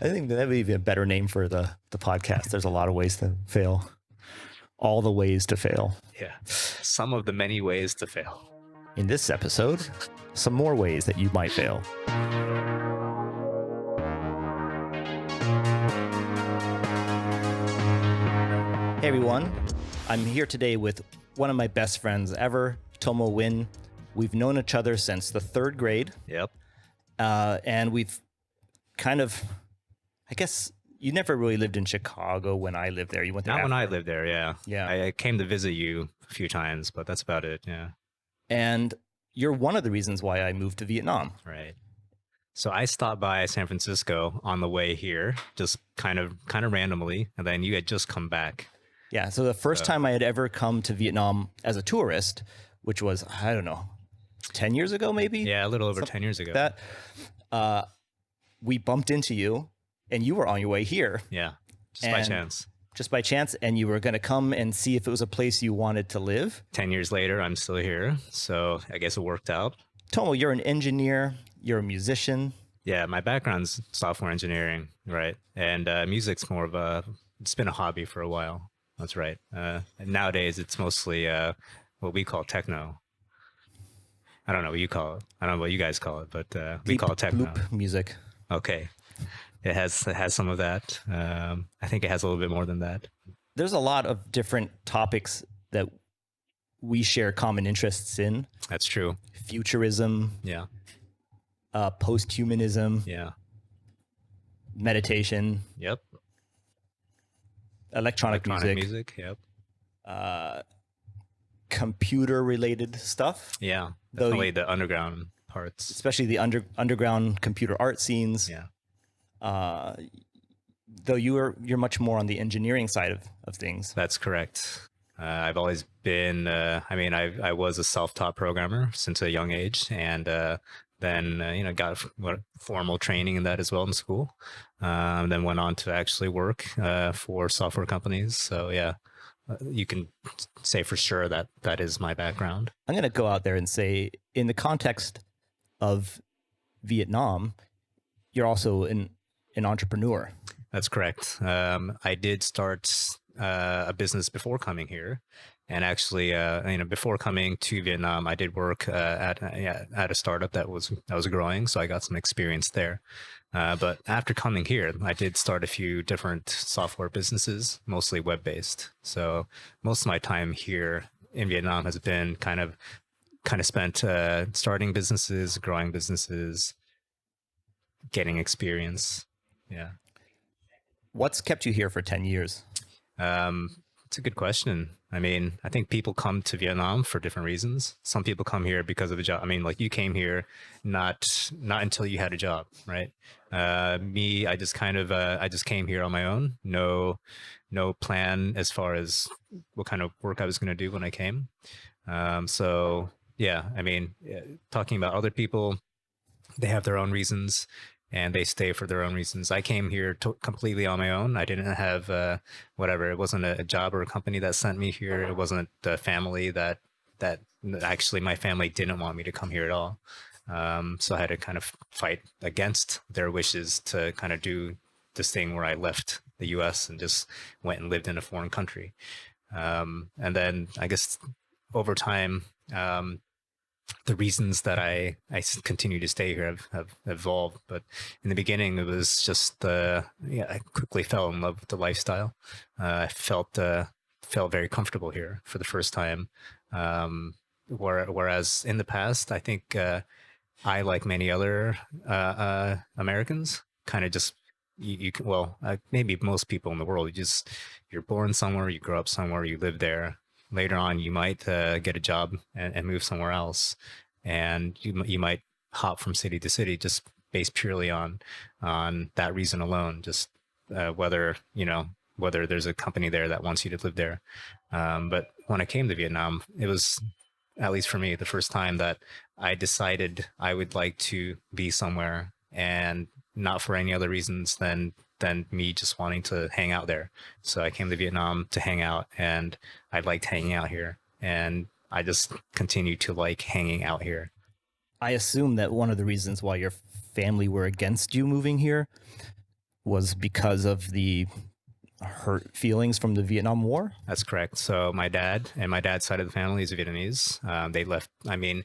I think that would be a better name for the podcast. There's a lot of ways to fail. All the ways to fail. Yeah. Some of the many ways to fail. In this episode, some more ways that you might fail. Hey everyone, I'm here today with one of my best friends ever, Tomo Huynh. We've known each other since the third grade. Yep. And we've kind of, I guess, you never really lived in Chicago when I lived there. You went there Not after. when I lived there, yeah. Yeah. I came to visit you a few times, but that's about it, yeah. And you're one of the reasons why I moved to Vietnam. Right. So I stopped by San Francisco on the way here, just kind of randomly, and then you had just come back. Yeah, so the first time I had ever come to Vietnam as a tourist, which was, I don't know, 10 years ago maybe? Yeah, a little over 10 years ago. That we bumped into you, and you were on your way here. Yeah, just by chance. Just by chance, and you were going to come and see if it was a place you wanted to live. 10 years later, I'm still here, so I guess it worked out. Tomo, you're an engineer, you're a musician. Yeah, my background's software engineering, right? And music's more of it's been a hobby for a while. That's right. And nowadays, it's mostly what we call techno. I don't know what you call it. I don't know what you guys call it, but we call it techno. Bloop music. Okay. It has some of that. I think it has a little bit more than that. There's a lot of different topics that we share common interests in. That's true. Futurism. Yeah. Post-humanism. Yeah. Meditation. Yep. Electronic music. Yep. Computer-related stuff. Yeah. Definitely the underground parts. Especially the underground computer art scenes. Yeah. Though you're much more on the engineering side of things. That's correct. I've always been, I was a self-taught programmer since a young age, and then, got formal training in that as well in school. Then went on to actually work for software companies. So, yeah, you can say for sure that that is my background. I'm going to go out there and say, in the context of Vietnam, you're also an entrepreneur. That's correct. I did start a business before coming here, and actually, before coming to Vietnam, I did work at a startup that was growing, so I got some experience there. But after coming here, I did start a few different software businesses, mostly web-based. So most of my time here in Vietnam has been kind of spent starting businesses, growing businesses, getting experience. Yeah. What's kept you here for 10 years? It's a good question. I mean, I think people come to Vietnam for different reasons. Some people come here because of a job. I mean, like you came here not until you had a job, right? Me, I just came here on my own. No plan as far as what kind of work I was going to do when I came. So yeah, I mean, talking about other people, they have their own reasons, and they stay for their own reasons. I came here completely on my own. I didn't have whatever. It wasn't a job or a company that sent me here. It wasn't the family that actually my family didn't want me to come here at all. So I had to kind of fight against their wishes to kind of do this thing where I left the U.S. and just went and lived in a foreign country. And then I guess over time, the reasons that I continue to stay here have evolved. But in the beginning, it was just, I quickly fell in love with the lifestyle. I felt very comfortable here for the first time. Whereas in the past, I think I, like many other Americans, kind of just, maybe most people in the world, you're born somewhere, you grow up somewhere, you live there. Later on, you might get a job and move somewhere else, and you might hop from city to city just based purely on that reason alone. Just whether there's a company there that wants you to live there. But when I came to Vietnam, it was, at least for me, the first time that I decided I would like to be somewhere, and not for any other reasons than me just wanting to hang out there. So I came to Vietnam to hang out, and I liked hanging out here, and I just continue to like hanging out here. I assume that one of the reasons why your family were against you moving here was because of the hurt feelings from the Vietnam War? That's correct. So my dad and my dad's side of the family is Vietnamese. They left. I mean,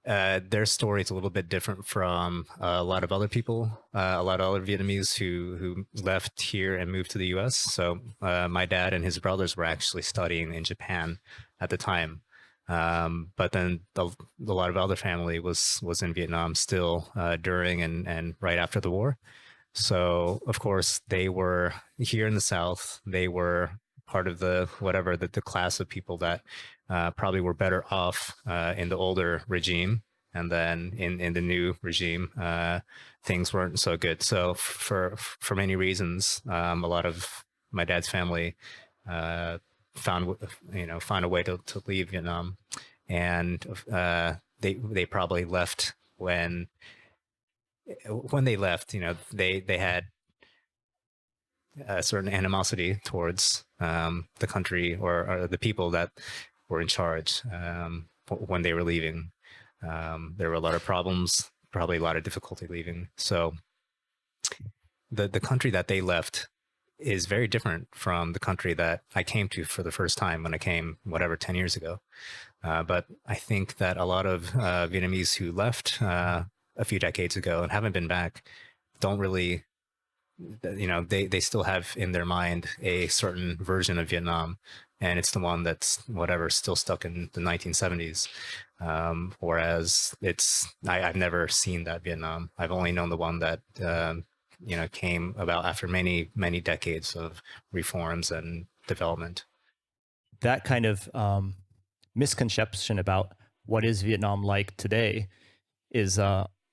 their story is a little bit different from a lot of other people, a lot of other Vietnamese who left here and moved to the U.S. So my dad and his brothers were actually studying in Japan at the time. But then a lot of other family was in Vietnam still during and right after the war. So of course they were here in the South. They were part of the whatever the class of people that probably were better off in the older regime, and then in the new regime, things weren't so good. So for many reasons, a lot of my dad's family found found a way to leave Vietnam, and they probably left when they left. They had a certain animosity towards the country or the people that were in charge when they were leaving. There were a lot of problems, probably a lot of difficulty leaving. So the country that they left is very different from the country that I came to for the first time when I came, 10 years ago. But I think that a lot of Vietnamese who left a few decades ago and haven't been back don't really, they still have in their mind a certain version of Vietnam, and it's the one that's still stuck in the 1970s. Whereas I've never seen that Vietnam. I've only known the one that came about after many decades of reforms and development. That kind of misconception about what is Vietnam like today is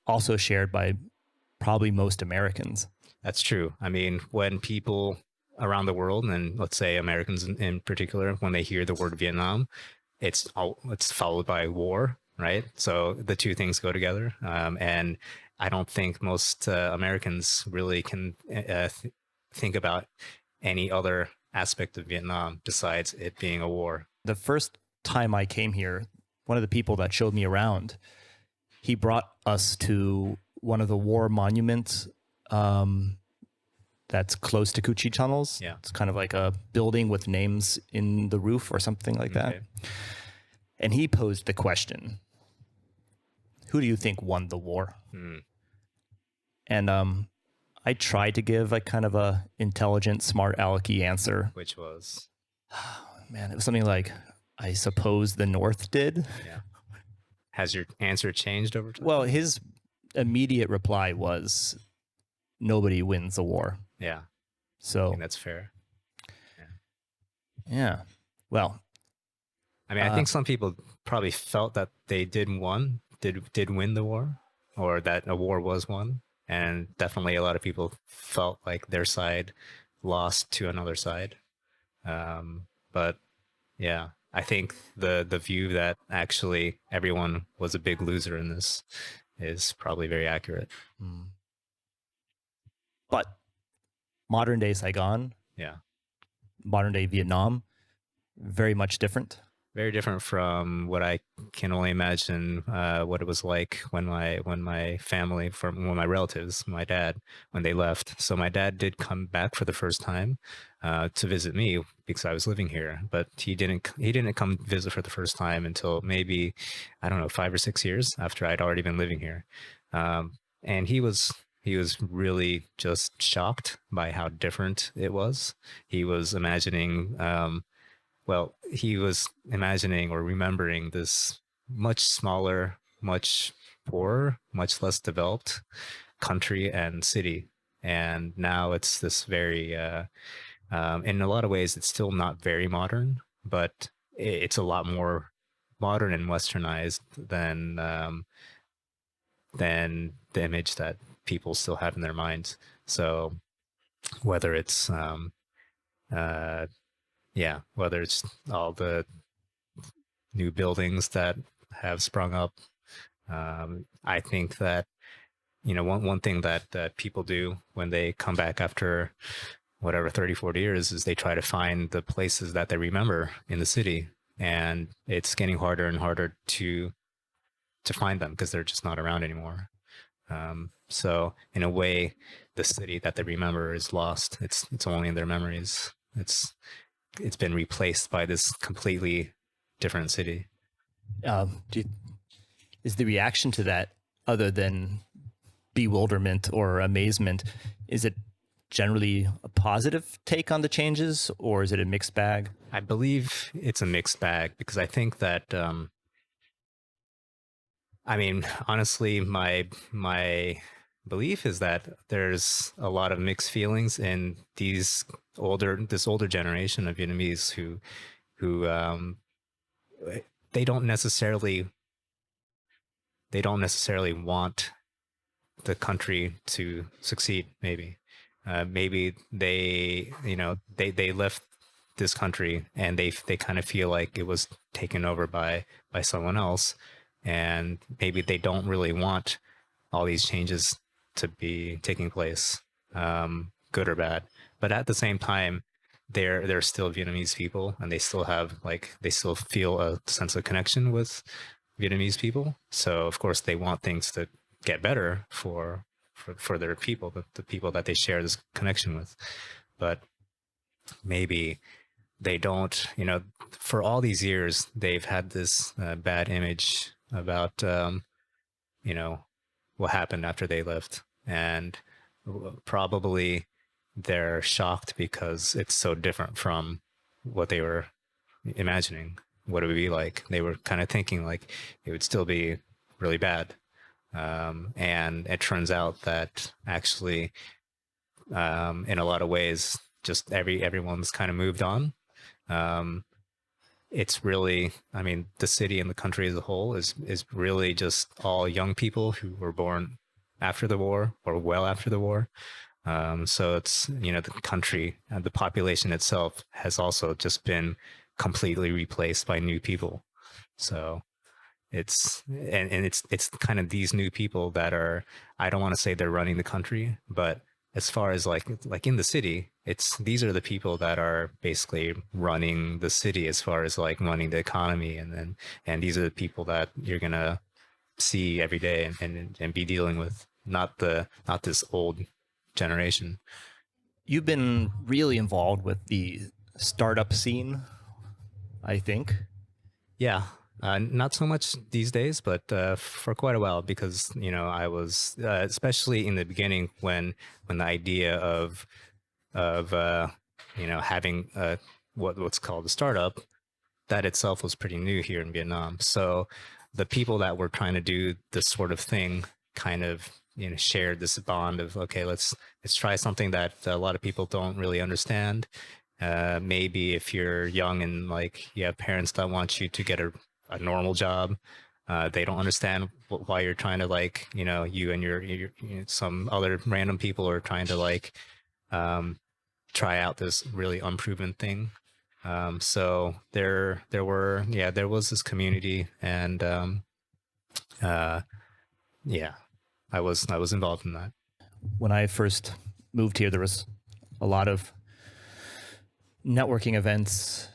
also shared by probably most Americans. That's true. I mean, when people around the world, and let's say Americans in particular, when they hear the word Vietnam, it's followed by war, right? So the two things go together. And I don't think most Americans really can think about any other aspect of Vietnam besides it being a war. The first time I came here, one of the people that showed me around, he brought us to one of the war monuments that's close to Cu Chi tunnels. Yeah. It's kind of like a building with names in the roof or something like that. Okay. And he posed the question, who do you think won the war? And I tried to give a kind of a intelligent, smart alecky answer. Which was? Man, it was something like, I suppose the North did. Yeah. Has your answer changed over time? Well, his immediate reply was, nobody wins the war. Yeah. So I think that's fair. Yeah. Well, I mean, I think some people probably felt that they did win the war, or that a war was won. And definitely a lot of people felt like their side lost to another side. But yeah, I think the view that actually everyone was a big loser in this is probably very accurate. But modern day Saigon, modern day Vietnam, very much different. Very different from what I can only imagine what it was like when my family, when my relatives, my dad, when they left. So my dad did come back for the first time to visit me because I was living here, but he didn't come visit for the first time until maybe, I don't know, 5 or 6 years after I'd already been living here. And he was really just shocked by how different it was. He was imagining he was imagining or remembering this much smaller, much poorer, much less developed country and city. And now it's this very, in a lot of ways, it's still not very modern, but it's a lot more modern and westernized than the image that people still have in their minds. So whether it's whether it's all the new buildings that have sprung up. I think that, one thing that people do when they come back after 30, 40 years is they try to find the places that they remember in the city. And it's getting harder and harder to find them because they're just not around anymore. So in a way, the city that they remember is lost. It's only in their memories. It's been replaced by this completely different city. Do you, is the reaction to that, other than bewilderment or amazement, is it generally a positive take on the changes, or is it a mixed bag? I believe it's a mixed bag because I think that I mean, honestly, my belief is that there's a lot of mixed feelings in this older generation of Vietnamese who they don't necessarily they don't necessarily want the country to succeed. Maybe they left this country and they kind of feel like it was taken over by someone else, and maybe they don't really want all these changes to be taking place, good or bad. But at the same time, they're still Vietnamese people, and they still feel a sense of connection with Vietnamese people. So of course they want things to get better for their people, the people that they share this connection with. But maybe they don't, for all these years they've had this bad image about you know what happened after they left, and probably they're shocked because it's so different from what they were imagining what it would be like. They were kind of thinking like it would still be really bad, and it turns out that actually, in a lot of ways, just everyone's kind of moved on. Um, it's really, I mean, the city and the country as a whole is really just all young people who were born after the war or well after the war. So it's, the country and the population itself has also just been completely replaced by new people. So it's kind of these new people that are, I don't want to say they're running the country, but as far as like in the city, these are the people that are basically running the city as far as like running the economy, and these are the people that you're gonna see every day and be dealing with, not this old generation. You've been really involved with the startup scene, I think. Yeah, not so much these days, but for quite a while, because I was especially in the beginning when the idea of having what's called a startup, that itself was pretty new here in Vietnam. So the people that were trying to do this sort of thing kind of shared this bond of, okay, let's try something that a lot of people don't really understand. Maybe if you're young and like you have parents that want you to get a normal job, they don't understand why you're trying to, like, you and some other random people are trying to like try out this really unproven thing. So there was this community, and uh, yeah, I was involved in that. When I first moved here, there was a lot of networking events.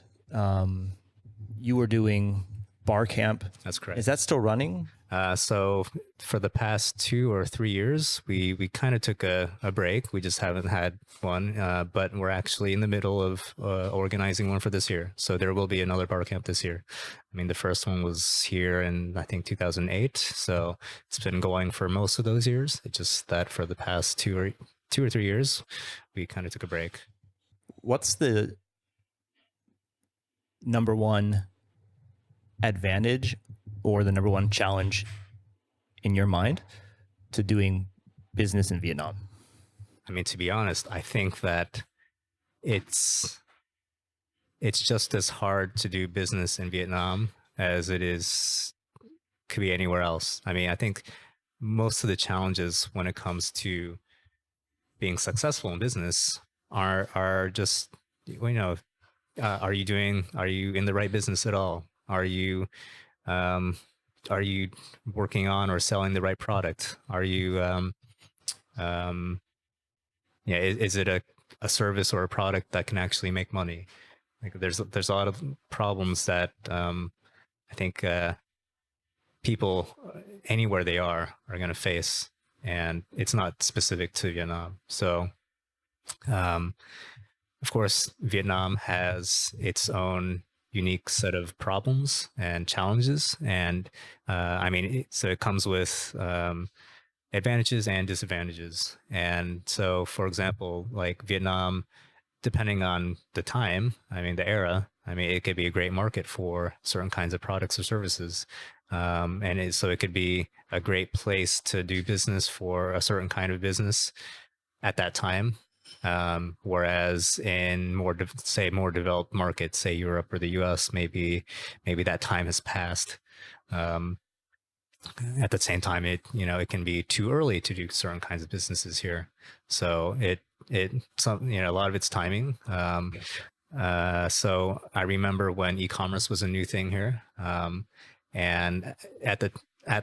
You were doing bar camp. That's correct. Is that still running? So for the past 2 or 3 years, we kind of took a break. We just haven't had one, but we're actually in the middle of organizing one for this year. So there will be another bar camp this year. I mean, the first one was here in, I think, 2008. So it's been going for most of those years. It's just that for the past 2 or 3 years, we kind of took a break. What's the number one advantage or the number one challenge in your mind to doing business in Vietnam? I mean, to be honest, I think that it's just as hard to do business in Vietnam as could be anywhere else. I mean, I think most of the challenges when it comes to being successful in business are just, are you in the right business at all? Um, are you working on or selling the right product? Are you yeah, is it a service or a product that can actually make money? Like there's a lot of problems that I think people anywhere they are going to face. and it's not specific to Vietnam. So, of course, Vietnam has its own unique set of problems and challenges, and so it comes with advantages and disadvantages. And so, for example, like Vietnam, depending on the time, the era, it could be a great market for certain kinds of products or services. So it could be a great place to do business for a certain kind of business at that time. Whereas in more developed markets, say Europe or the US, maybe that time has passed. At the same time, it can be too early to do certain kinds of businesses here. So a lot of it's timing. So I remember when e-commerce was a new thing here, and at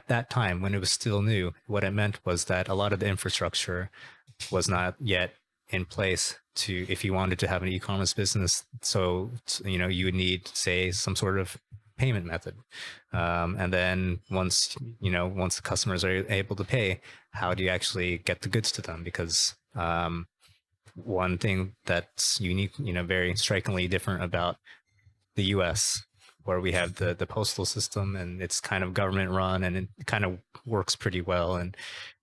that time when it was still new, what it meant was that a lot of the infrastructure was not yet in place if you wanted to have an e-commerce business. So you would need, say, some sort of payment method, and then once the customers are able to pay, how do you actually get the goods to them? Because one thing that's unique, very strikingly different about the US, where we have the postal system, and it's kind of government run, and it kind of works pretty well.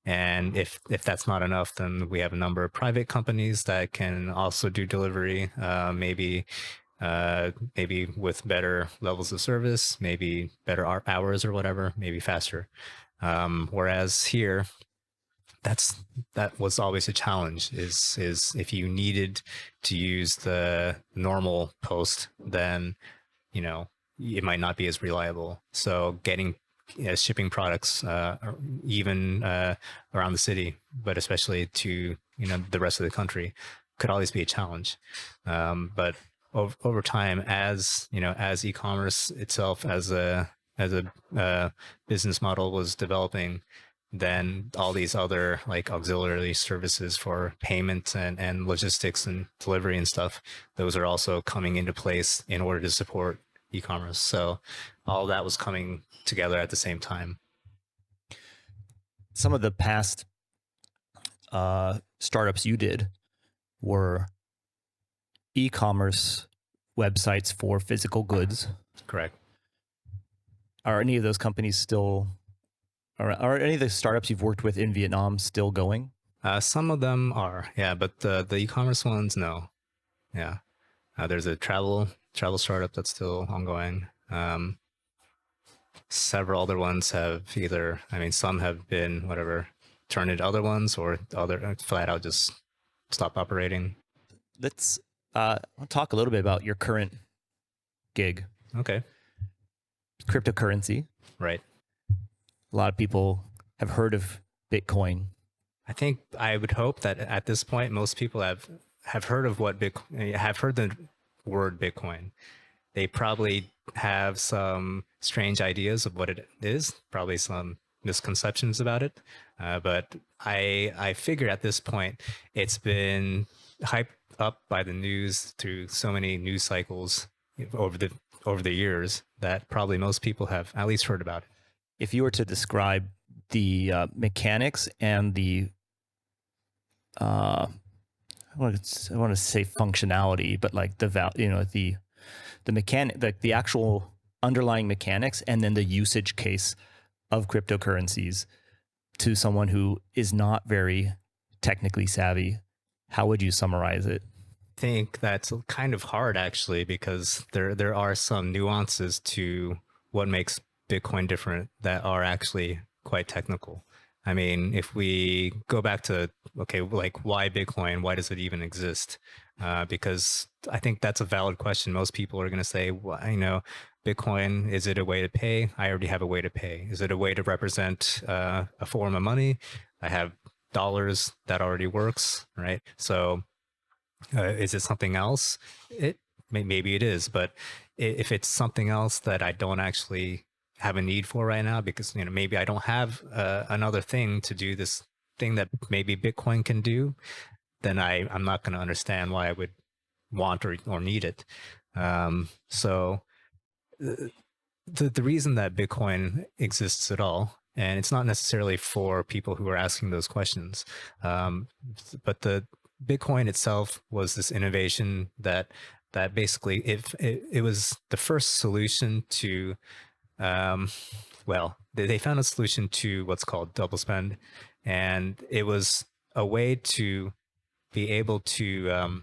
And if that's not enough, then we have a number of private companies that can also do delivery, maybe with better levels of service, maybe better hours or whatever, maybe faster. Whereas here, that was always a challenge, is if you needed to use the normal post, then it might not be as reliable. So getting shipping products even around the city, but especially to the rest of the country, could always be a challenge. But over time, as as e-commerce itself as a business model was developing, then all these other like auxiliary services for payment and logistics and delivery and stuff, those are also coming into place in order to support e-commerce. So all that was coming together at the same time. Some of the past startups you did were e-commerce websites for physical goods. Correct. Are any of those companies still, are any of the startups you've worked with in Vietnam still going? Some of them are, yeah, but the e-commerce ones, no. Yeah. There's a travel startup that's still ongoing. Several other ones have either, some have been turned into other ones, or other flat out just stop operating. Let's talk a little bit about your current gig. Okay. Cryptocurrency. Right. A lot of people have heard of Bitcoin. I would hope that at this point, most people have heard of have heard the word Bitcoin. They probably have some strange ideas of what it is, probably some misconceptions about it. But I figure at this point, it's been hyped up by the news through so many news cycles over the years that probably most people have at least heard about it. If you were to describe the mechanics and the I want to say functionality, but like the mechanic, the actual underlying mechanics, and then the usage case of cryptocurrencies to someone who is not very technically savvy, how would you summarize it? I think that's kind of hard, actually, because there are some nuances to what makes Bitcoin different that are actually quite technical. If we go back to, like, why Bitcoin? Why does it even exist? Because I think that's a valid question. Most people are going to say, well, Bitcoin, is it a way to pay? I already have a way to pay. Is it a way to represent a form of money? I have dollars, that already works, right? So is it something else? Maybe it is, but if it's something else that I don't actually have a need for right now, because maybe I don't have another thing to do this thing that maybe Bitcoin can do, then I'm not going to understand why I would want or need it. So the reason that Bitcoin exists at all And it's not necessarily for people who are asking those questions. But the Bitcoin itself was this innovation that basically it was the first solution to they found a solution to what's called double spend, and it was a way to be able to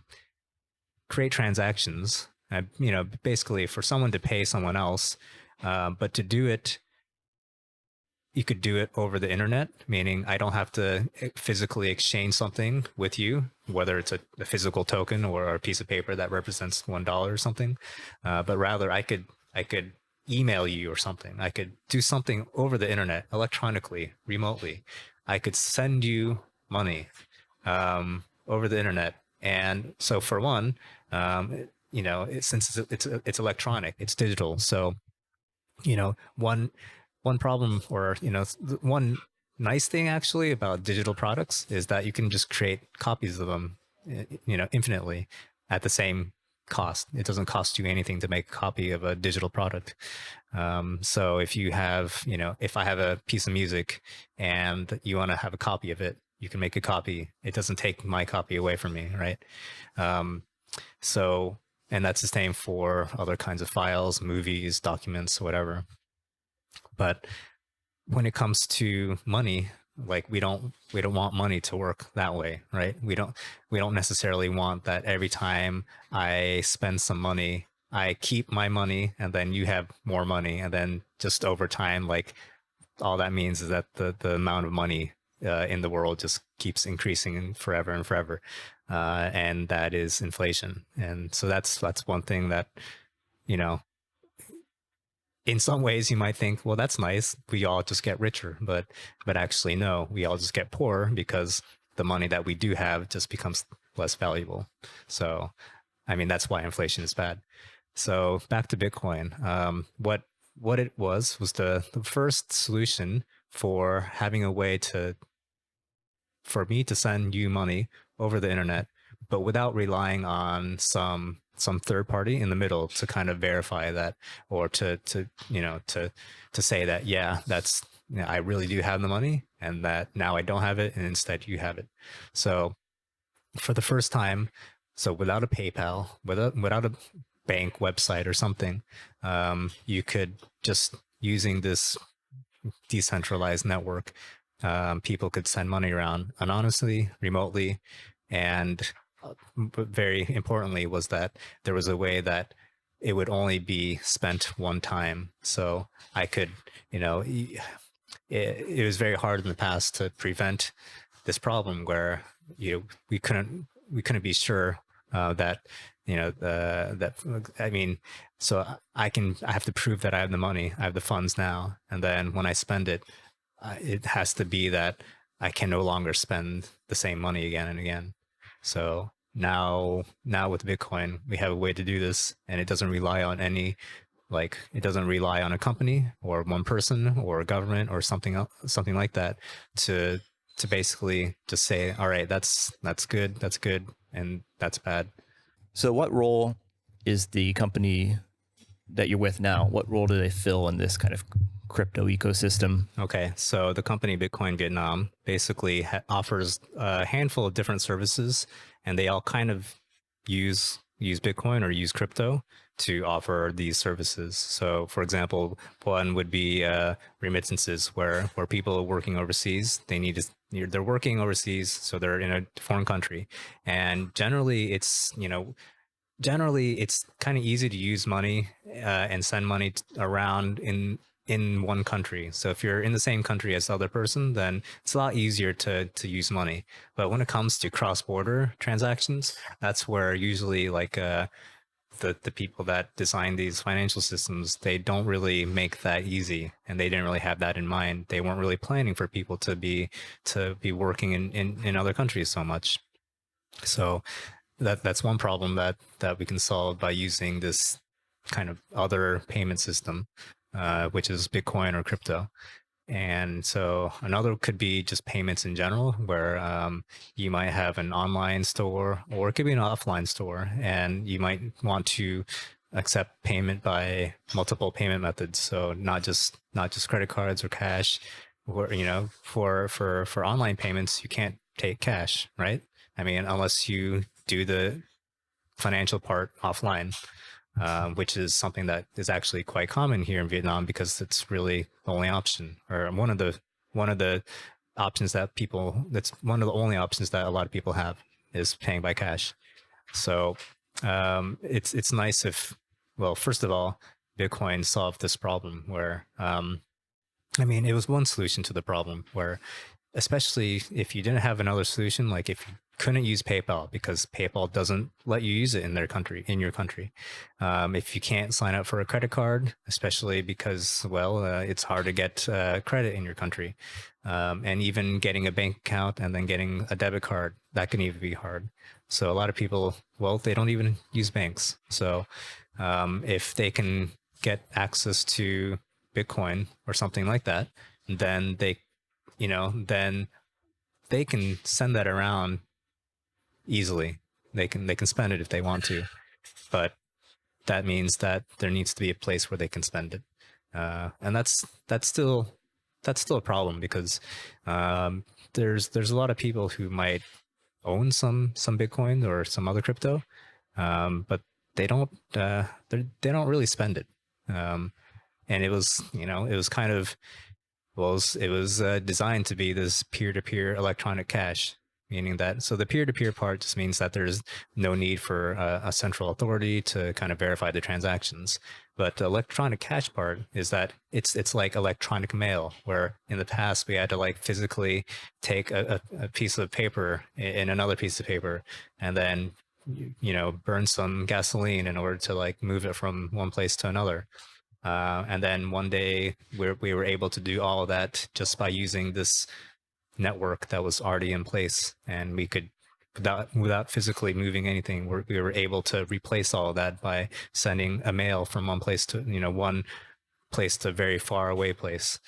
create transactions, basically for someone to pay someone else, but to do it, you could do it over the internet, meaning I don't have to physically exchange something with you, whether it's a physical token or a piece of paper that represents $1 or something, but rather I could email you or something. I could do something over the internet, electronically, remotely. I could send you money over the internet. And so for one, since it's electronic, it's digital. So, one problem, or one nice thing actually about digital products is that you can just create copies of them, infinitely at the same cost. It doesn't cost you anything to make a copy of a digital product. So if you have, if I have a piece of music and you want to have a copy of it, you can make a copy. It doesn't take my copy away from me, right? So, and that's the same for other kinds of files, movies, documents, whatever. But when it comes to money, like we don't want money to work that way, right? We don't necessarily want that every time I spend some money, I keep my money and then you have more money, and then just over time, like all that means is that the amount of money in the world just keeps increasing forever and forever, and that is inflation. And so that's one thing that, in some ways you might think, well, that's nice, we all just get richer, but actually no, we all just get poorer because the money that we do have just becomes less valuable. So I mean, that's why inflation is bad. So back to Bitcoin. What it was the first solution for having a way for me to send you money over the internet, but without relying on some third party in the middle to kind of verify that, or to say that, yeah, that's, I really do have the money, and that now I don't have it, and instead you have it. So for the first time, so without a PayPal, without a bank website or something, you could just, using this decentralized network, people could send money around anonymously, remotely, and very importantly was that there was a way that it would only be spent one time. So I could, it was very hard in the past to prevent this problem where we couldn't be sure that so I have to prove that I have the money, I have the funds now, and then when I spend it, it has to be that I can no longer spend the same money again and again. So now with Bitcoin, we have a way to do this, and it doesn't rely on it doesn't rely on a company or one person or a government or something like that to basically just say, all right, that's good, and that's bad. So what role is the company that you're with now, what role do they fill in this kind of crypto ecosystem? Okay, so the company Bitcoin Vietnam basically offers a handful of different services, and they all kind of use Bitcoin or use crypto to offer these services. So for example, one would be remittances, where people are working overseas, they're working overseas, so they're in a foreign country, and generally it's kind of easy to use money and send money around in one country. So if you're in the same country as the other person, then it's a lot easier to use money. But when it comes to cross-border transactions, that's where usually the people that design these financial systems, they don't really make that easy, and they didn't really have that in mind. They weren't really planning for people to be working in other countries so much. So that's one problem that we can solve by using this kind of other payment system, which is Bitcoin or crypto. And so another could be just payments in general, where you might have an online store, or it could be an offline store, and you might want to accept payment by multiple payment methods. So not just credit cards or cash. or, for online payments, you can't take cash, right? I mean, unless you do the financial part offline, which is something that is actually quite common here in Vietnam because it's really the only option, or one of the options that people. That's one of the only options that a lot of people have is paying by cash. So it's nice if, well, first of all, Bitcoin solved this problem where, I mean, it was one solution to the problem where, especially if you didn't have another solution, like if you couldn't use PayPal because PayPal doesn't let you use it in your country. If you can't sign up for a credit card, especially because, well, it's hard to get credit in your country. And even getting a bank account and then getting a debit card, that can even be hard. So a lot of people, well, they don't even use banks. So if they can get access to Bitcoin or something like that, then then they can send that around easily. They can spend it if they want to, but that means that there needs to be a place where they can spend it, and that's still a problem because there's a lot of people who might own some Bitcoin or some other crypto, but they don't they don't really spend it. And it was kind of, well, it was designed to be this peer-to-peer electronic cash, meaning that, so the peer-to-peer part just means that there's no need for a central authority to kind of verify the transactions. But the electronic cash part is that it's like electronic mail, where in the past we had to like physically take a piece of paper in another piece of paper and then burn some gasoline in order to like move it from one place to another. And then one day we were able to do all of that just by using this network that was already in place, and we could, without physically moving anything, we were able to replace all of that by sending a mail from one place to one place to a very far away place.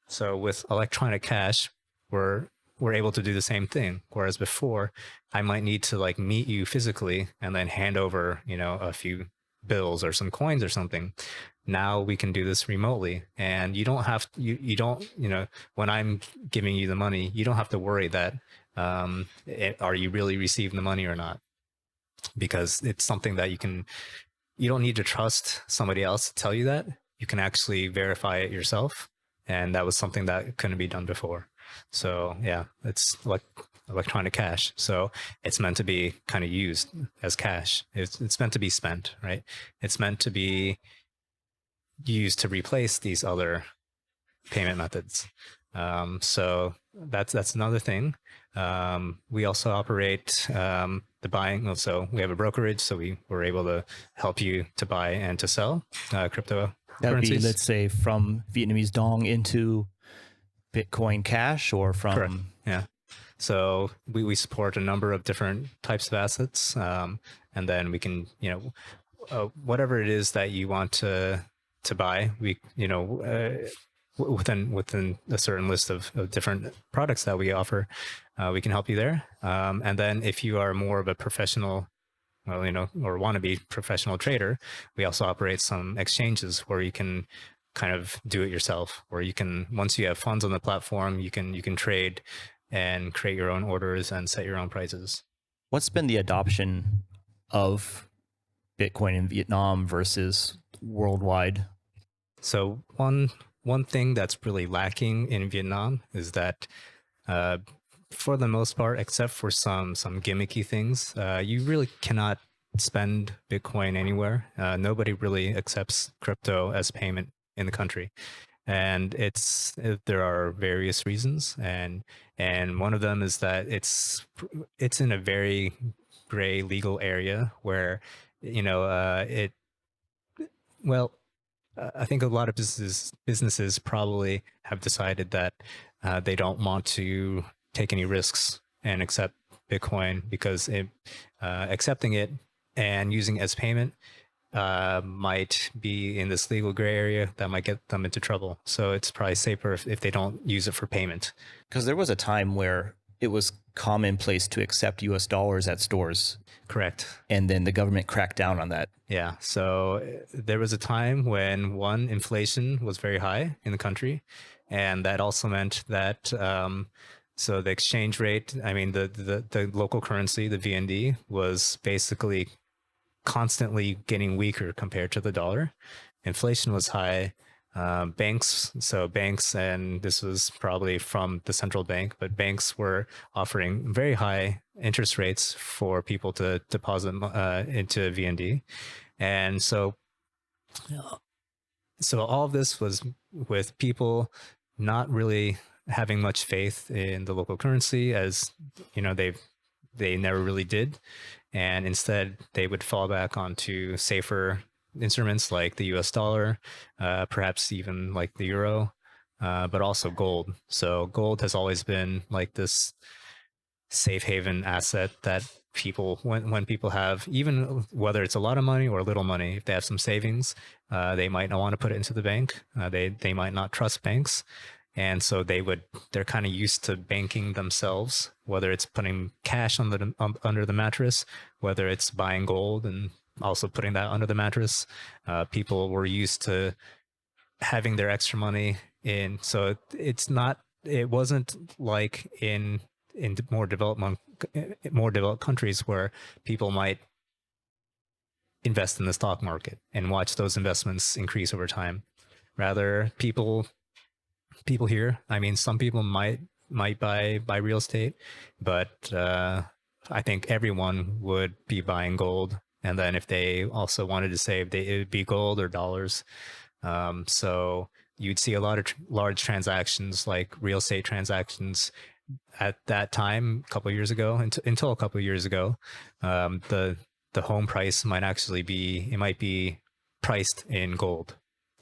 So with electronic cash, we're able to do the same thing. Whereas before, I might need to like meet you physically and then hand over a few bills or some coins or something. Now we can do this remotely, and you don't have you don't when I'm giving you the money, you don't have to worry that are you really receiving the money or not, because it's something that you don't need to trust somebody else to tell you that. You can actually verify it yourself, and that was something that couldn't be done before. So yeah, it's like electronic cash. So it's meant to be kind of used as cash. It's meant to be spent, right? It's meant to be used to replace these other payment methods. So that's another thing. We also operate the buying. So we have a brokerage, so we were able to help you to buy and to sell crypto. That would be, let's say, from Vietnamese dong into Bitcoin Cash, or from... Correct. Yeah. So we support a number of different types of assets, and then we can, whatever it is that you want to buy, we, within a certain list of different products that we offer, we can help you there. And then if you are more of a professional, or want to be professional trader, we also operate some exchanges where you can kind of do it yourself, where you can, once you have funds on the platform, you can trade and create your own orders and set your own prices. What's been the adoption of Bitcoin in Vietnam versus worldwide? So one thing that's really lacking in Vietnam is that, for the most part, except for some gimmicky things, you really cannot spend Bitcoin anywhere. Nobody really accepts crypto as payment in the country, and there are various reasons, and one of them is that it's in a very gray legal area where I think a lot of businesses probably have decided that they don't want to take any risks and accept Bitcoin, because accepting it and using it as payment might be in this legal gray area that might get them into trouble. So it's probably safer if they don't use it for payment. Because there was a time where it was commonplace to accept US dollars at stores. Correct. And then the government cracked down on that. Yeah. So there was a time when inflation was very high in the country, and that also meant that so the exchange rate, I mean the local currency, the VND, was basically constantly getting weaker compared to the dollar. Inflation was high. Banks, and this was probably from the central bank, but banks were offering very high interest rates for people to deposit into VND. And so all of this was with people not really having much faith in the local currency, as you know, they never really did. And instead they would fall back onto safer instruments like the US dollar, perhaps even like the euro, but also gold. So gold has always been like this safe haven asset that people, when people have, even whether it's a lot of money or a little money, if they have some savings, they might not want to put it into the bank. They might not trust banks. And so they're kind of used to banking themselves, whether it's putting cash under the mattress, whether it's buying gold and also putting that under the mattress. People were used to having their extra money in. So it wasn't like in more developed countries where people might invest in the stock market and watch those investments increase over time. Rather, people here, I mean, some people might buy real estate, but I think everyone would be buying gold. And then if they also wanted to save, it would be gold or dollars. So you'd see a lot of large transactions, like real estate transactions, at that time, a couple of years ago, until a couple of years ago. The home price might be priced in gold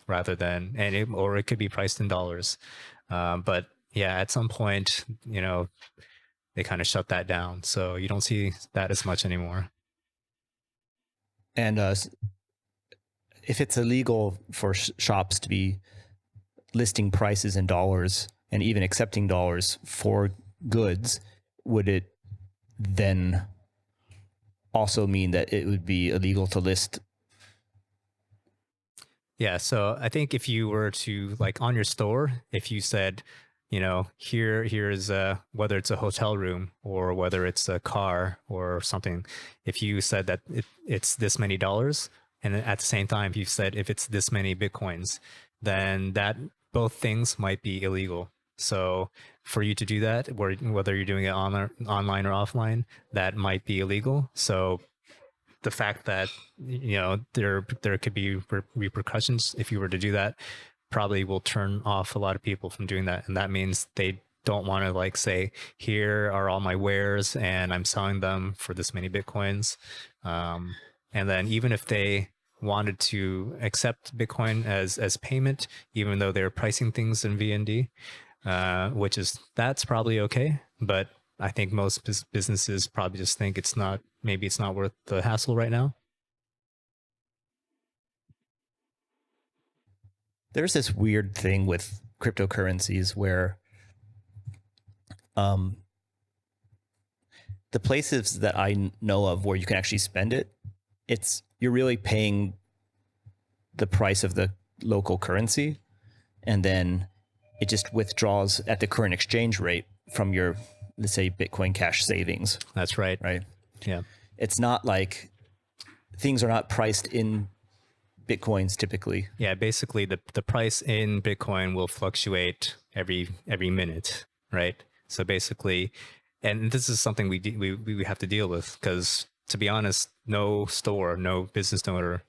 rather than, or it could be priced in dollars. But yeah, at some point, you know, they kind of shut that down. So you don't see that as much anymore. And if it's illegal for shops to be listing prices in dollars and even accepting dollars for goods, would it then also mean that it would be illegal to list? Yeah, so I think if you were to, like, on your store, if you said, you know, here's whether it's a hotel room or whether it's a car or something, if you said that it's this many dollars, and at the same time if you said if it's this many Bitcoins, then that both things might be illegal. So for you to do that, whether you're doing it online or offline, that might be illegal. So the fact that, you know, there could be repercussions if you were to do that probably will turn off a lot of people from doing that. And that means they don't want to, like, say, here are all my wares and I'm selling them for this many Bitcoins. And then even if they wanted to accept Bitcoin as payment, even though they're pricing things in VND, that's probably okay. But I think most businesses probably just think maybe it's not worth the hassle right now. There's this weird thing with cryptocurrencies where the places that I know of where you can actually spend it, you're really paying the price of the local currency, and then it just withdraws at the current exchange rate from your, let's say, Bitcoin Cash savings. That's right. Right. Yeah. It's not like things are not priced in Bitcoins typically. Yeah. Basically, the price in Bitcoin will fluctuate every minute. Right. So basically, and this is something we have to deal with, because, to be honest, no store, no business owner,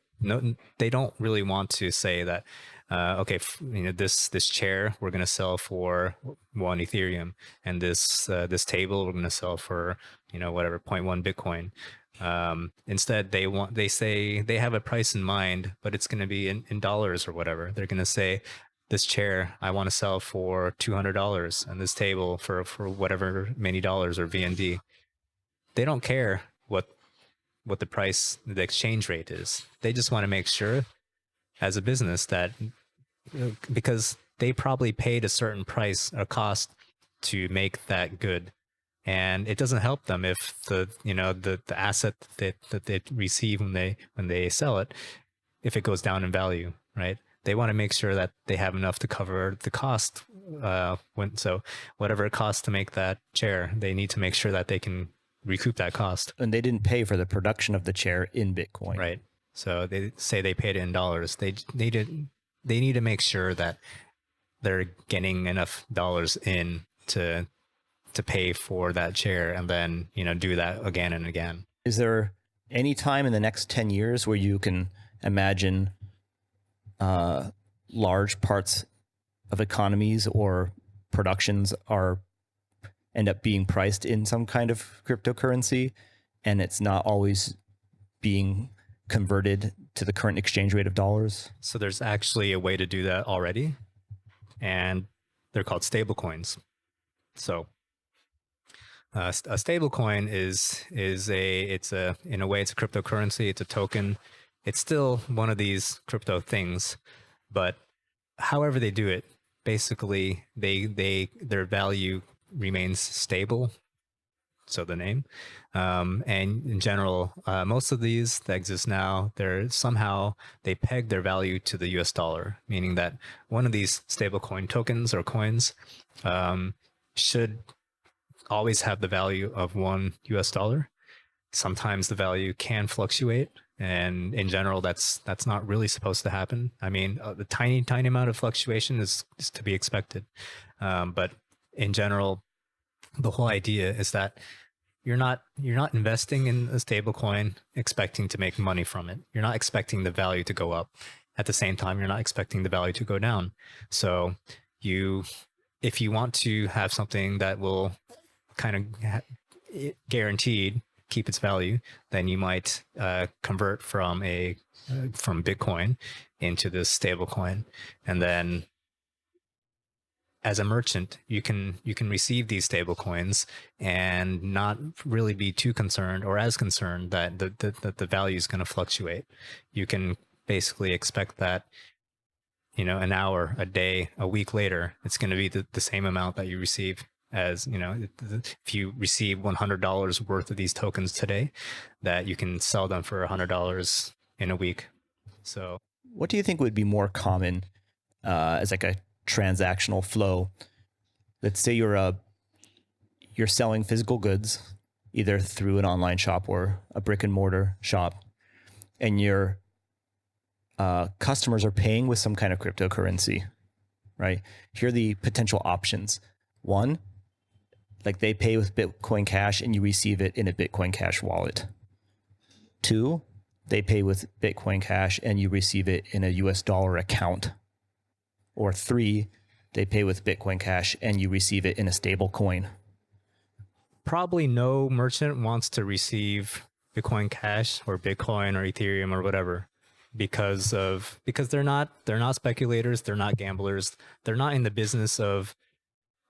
they don't really want to say that, okay, you know, this chair we're going to sell for 1 Ethereum, and this table we're going to sell for, you know, whatever, 0.1 Bitcoin. Instead, they say they have a price in mind, but it's going to be in dollars or whatever. They're going to say, this chair I want to sell for $200, and this table for whatever many dollars, or VND. They don't care what the price, the exchange rate is. They just want to make sure, as a business, that, because they probably paid a certain price or cost to make that good, and it doesn't help them if the asset that they receive when they sell it, if it goes down in value, right? They want to make sure that they have enough to cover the cost. So whatever it costs to make that chair, they need to make sure that they can recoup that cost. And they didn't pay for the production of the chair in Bitcoin. Right. So they say they paid it in dollars. They need to make sure that they're getting enough dollars in to pay for that chair, and then do that again and again. Is there any time in the next 10 years where you can imagine large parts of economies or productions end up being priced in some kind of cryptocurrency, and it's not always being converted to the current exchange rate of dollars? So there's actually a way to do that already, and they're called stable coins. So a stable coin is in a way it's a cryptocurrency. It's a token. It's still one of these crypto things, but however they do it, basically their value remains stable. So the name, and in general, most of these that exist now, they peg their value to the US dollar, meaning that one of these stablecoin tokens or coins should always have the value of $1 US. Sometimes the value can fluctuate, and in general, that's not really supposed to happen. I mean, the tiny amount of fluctuation is to be expected, but in general, the whole idea is that you're not investing in a stable coin expecting to make money from it. You're not expecting the value to go up. At the same time, you're not expecting the value to go down. So if you want to have something that will kind of guaranteed keep its value, then you might convert from Bitcoin into this stable coin, and then as a merchant, you can receive these stable coins and not really be too concerned or as concerned that the value is going to fluctuate. You can basically expect that, an hour, a day, a week later, it's going to be the same amount that you receive. As if you receive $100 worth of these tokens today, that you can sell them for $100 in a week. So what do you think would be more common as like a transactional flow? Let's say you're selling physical goods either through an online shop or a brick and mortar shop, and your customers are paying with some kind of cryptocurrency, right? Here are the potential options. One, like they pay with Bitcoin Cash and you receive it in a Bitcoin Cash wallet. Two, they pay with Bitcoin Cash and you receive it in a US dollar account. Or three, they pay with Bitcoin Cash and you receive it in a stable coin. Probably no merchant wants to receive Bitcoin Cash or Bitcoin or Ethereum or whatever because they're not speculators, they're not gamblers, they're not in the business of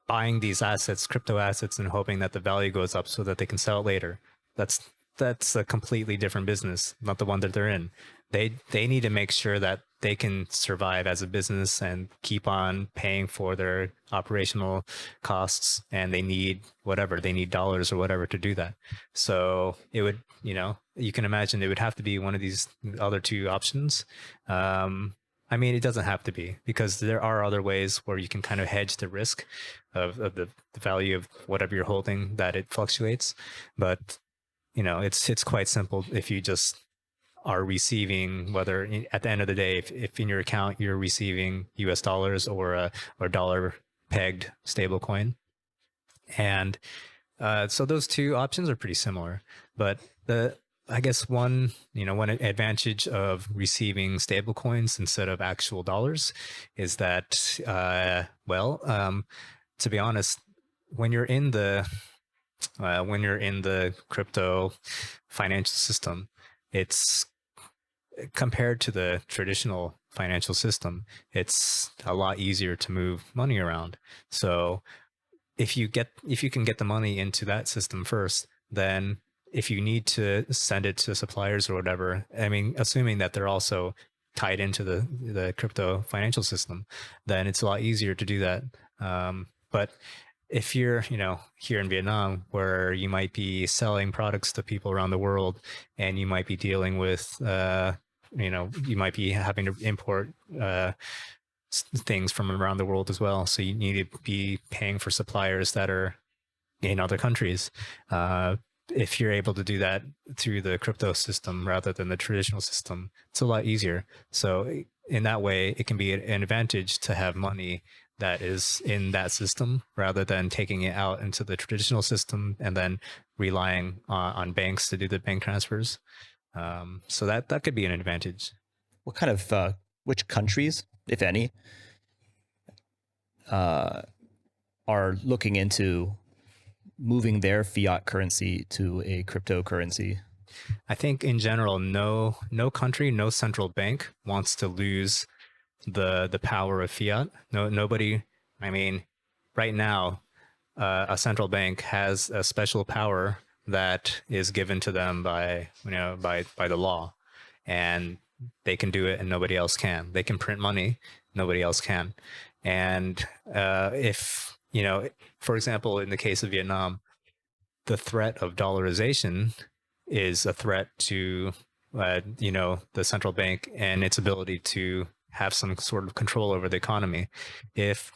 buying these assets, crypto assets, and hoping that the value goes up so that they can sell it later. That's a completely different business, not the one that they're in. They need to make sure that they can survive as a business and keep on paying for their operational costs, and they need dollars or whatever to do that. So it would, you can imagine it would have to be one of these other two options. I mean, it doesn't have to be, because there are other ways where you can kind of hedge the risk of the value of whatever you're holding, that it fluctuates. But, it's quite simple if you just are receiving, whether at the end of the day, if in your account you're receiving US dollars or dollar pegged stable coin. And so those two options are pretty similar. But I guess one advantage of receiving stable coins instead of actual dollars is that, to be honest, when you're in the crypto financial system, it's compared to the traditional financial system, it's a lot easier to move money around. So if you can get the money into that system first, then if you need to send it to suppliers or whatever, I mean, assuming that they're also tied into the crypto financial system, then it's a lot easier to do that. But if you're, here in Vietnam, where you might be selling products to people around the world, and you might be dealing with, you might be having to import things from around the world as well. So you need to be paying for suppliers that are in other countries. If you're able to do that through the crypto system rather than the traditional system, it's a lot easier. So in that way, it can be an advantage to have money that is in that system rather than taking it out into the traditional system and then relying on banks to do the bank transfers. So that could be an advantage. What kind of which countries, if any, are looking into moving their fiat currency to a cryptocurrency? I think in general, no country, no central bank wants to lose the power of fiat. Nobody. I mean, right now, a central bank has a special power that is given to them by by the law, and they can do it and nobody else can. They can print money, nobody else can. And if for example, in the case of Vietnam, the threat of dollarization is a threat to the central bank and its ability to have some sort of control over the economy. If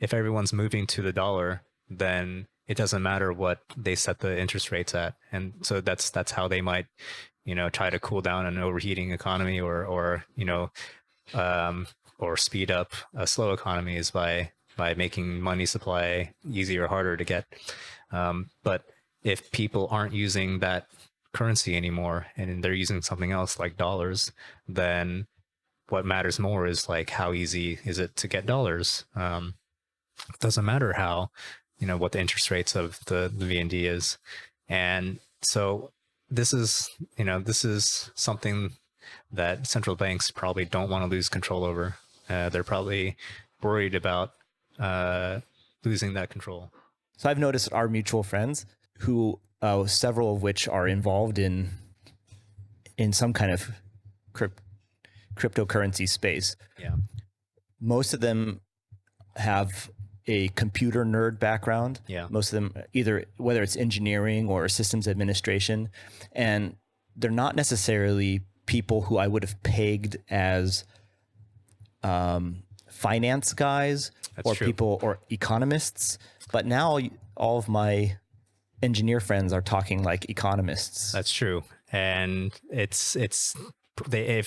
everyone's moving to the dollar, then it doesn't matter what they set the interest rates at, and so that's how they might try to cool down an overheating economy, or speed up a slow economy, is by making money supply easier or harder to get. But if people aren't using that currency anymore and they're using something else like dollars, then what matters more is like how easy is it to get dollars. It doesn't matter how what the interest rates of the VND is. And so this is something that central banks probably don't want to lose control over. They're probably worried about losing that control. So I've noticed our mutual friends, who several of which are involved in some kind of cryptocurrency space. Yeah. Most of them have a computer nerd background. Yeah. Most of them, either whether it's engineering or systems administration, and they're not necessarily people who I would have pegged as finance guys. That's or true. people or economists. But now all of my engineer friends are talking like economists. That's true. And if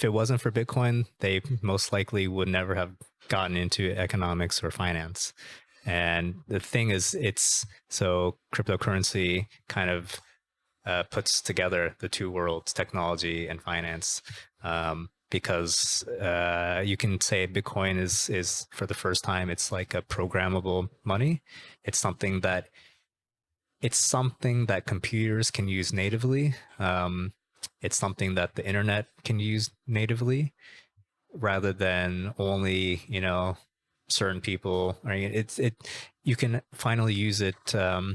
it wasn't for Bitcoin, they most likely would never have gotten into economics or finance. And the thing is, so cryptocurrency kind of puts together the two worlds, technology and finance, because you can say Bitcoin is for the first time, it's like a programmable money. It's something that computers can use natively. It's something that the internet can use natively, rather than only certain people. I mean, you can finally use it. I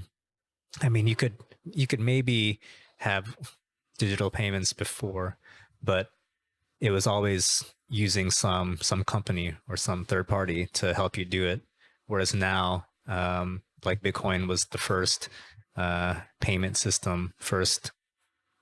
mean, you could maybe have digital payments before, but it was always using some company or some third party to help you do it. Whereas now, like Bitcoin was the first payment system, first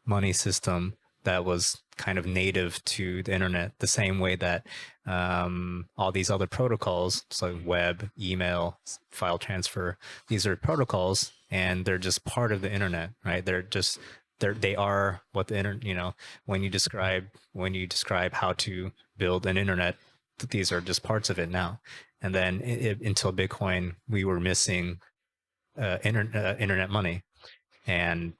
money system that was kind of native to the internet, the same way that all these other protocols, so web, email, file transfer, these are protocols, and they're just part of the internet, right? They are what the internet, when you describe how to build an internet, these are just parts of it now. And then until Bitcoin, we were missing internet money. And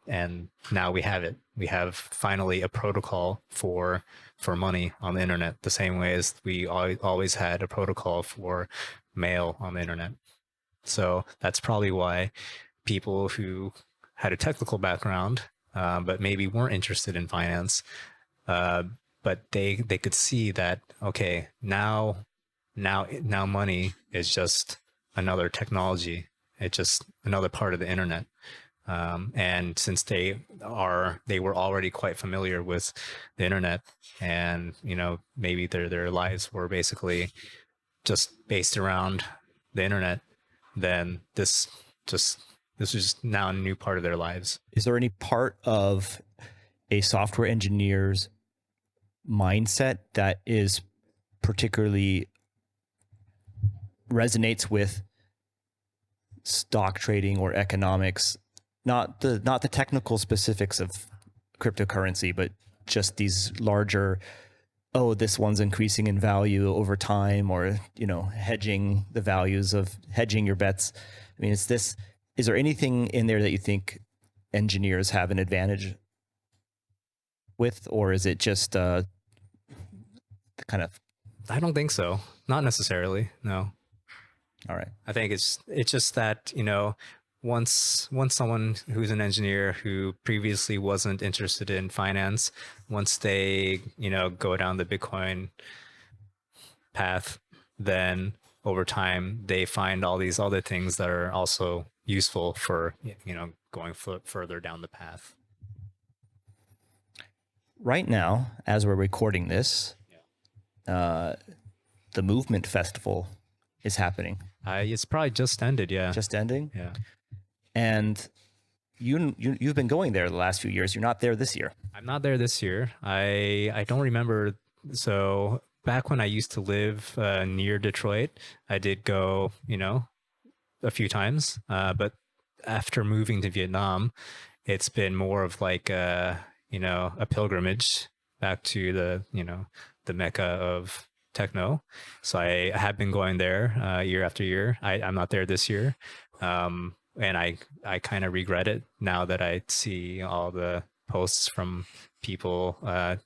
now we have it. We have finally a protocol for money on the internet, the same way as we always had a protocol for mail on the internet. So that's probably why people who had a technical background, but maybe weren't interested in finance, but they could see that, okay, now money is just another technology. It's just another part of the internet. And since they were already quite familiar with the internet, and maybe their lives were basically just based around the internet, then this this is just now a new part of their lives. Is there any part of a software engineer's mindset that is particularly resonates with stock trading or economics, not the technical specifics of cryptocurrency, but just these larger, oh, this one's increasing in value over time, or, you know, hedging the values of hedging your bets. I mean, is there anything in there that you think engineers have an advantage with, or is it just kind of? I don't think so. Not necessarily. No. All right. I think it's just that, you know, once someone who's an engineer who previously wasn't interested in finance, once they, you know, go down the Bitcoin path, then over time they find all these other things that are also useful for, you know, going further down the path. Right now, as we're recording this, the Movement Festival is happening. It's probably just ended. Yeah. Just ending. Yeah. And you've been going there the last few years. You're not there this year. I'm not there this year. I don't remember. So back when I used to live near Detroit, I did go, you know, a few times. But after moving to Vietnam, it's been more of like you know, a pilgrimage back to the, you know, the Mecca of techno. So I have been going there year after year. I'm not there this year. And I kind of regret it now that I see all the posts from people,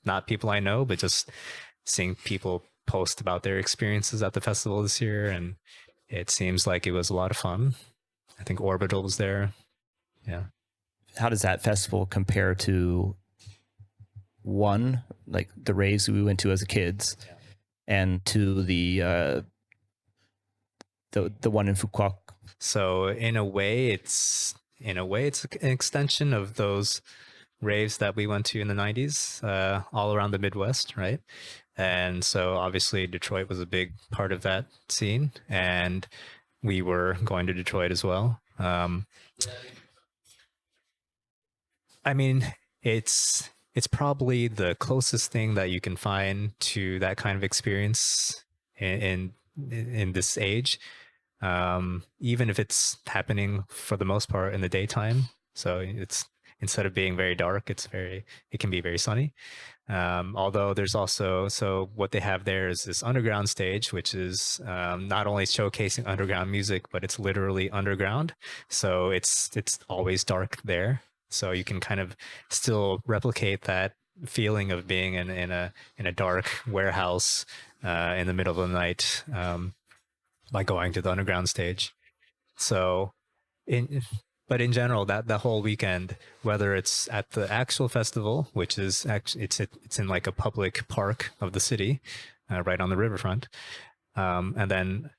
not people I know, but just seeing people post about their experiences at the festival this year. And it seems like it was a lot of fun. I think Orbital was there. Yeah. How does that festival compare to like the Raves we went to as kids, and to the one in Fukuoka? So in a way it's an extension of those raves that we went to in the 90s, all around the Midwest, right? And so obviously Detroit was a big part of that scene, and we were going to Detroit as well. I mean, it's probably the closest thing that you can find to that kind of experience in this age. Even if it's happening for the most part in the daytime. So it's, instead of being very dark, it can be very sunny. Although there's also, so what they have there is this underground stage, which is not only showcasing underground music, but it's literally underground. So it's always dark there. So you can kind of still replicate that feeling of being in a dark warehouse in the middle of the night by going to the underground stage. So but in general, that the whole weekend, whether it's at the actual festival, which is actually it's in like a public park of the city, right on the riverfront, and then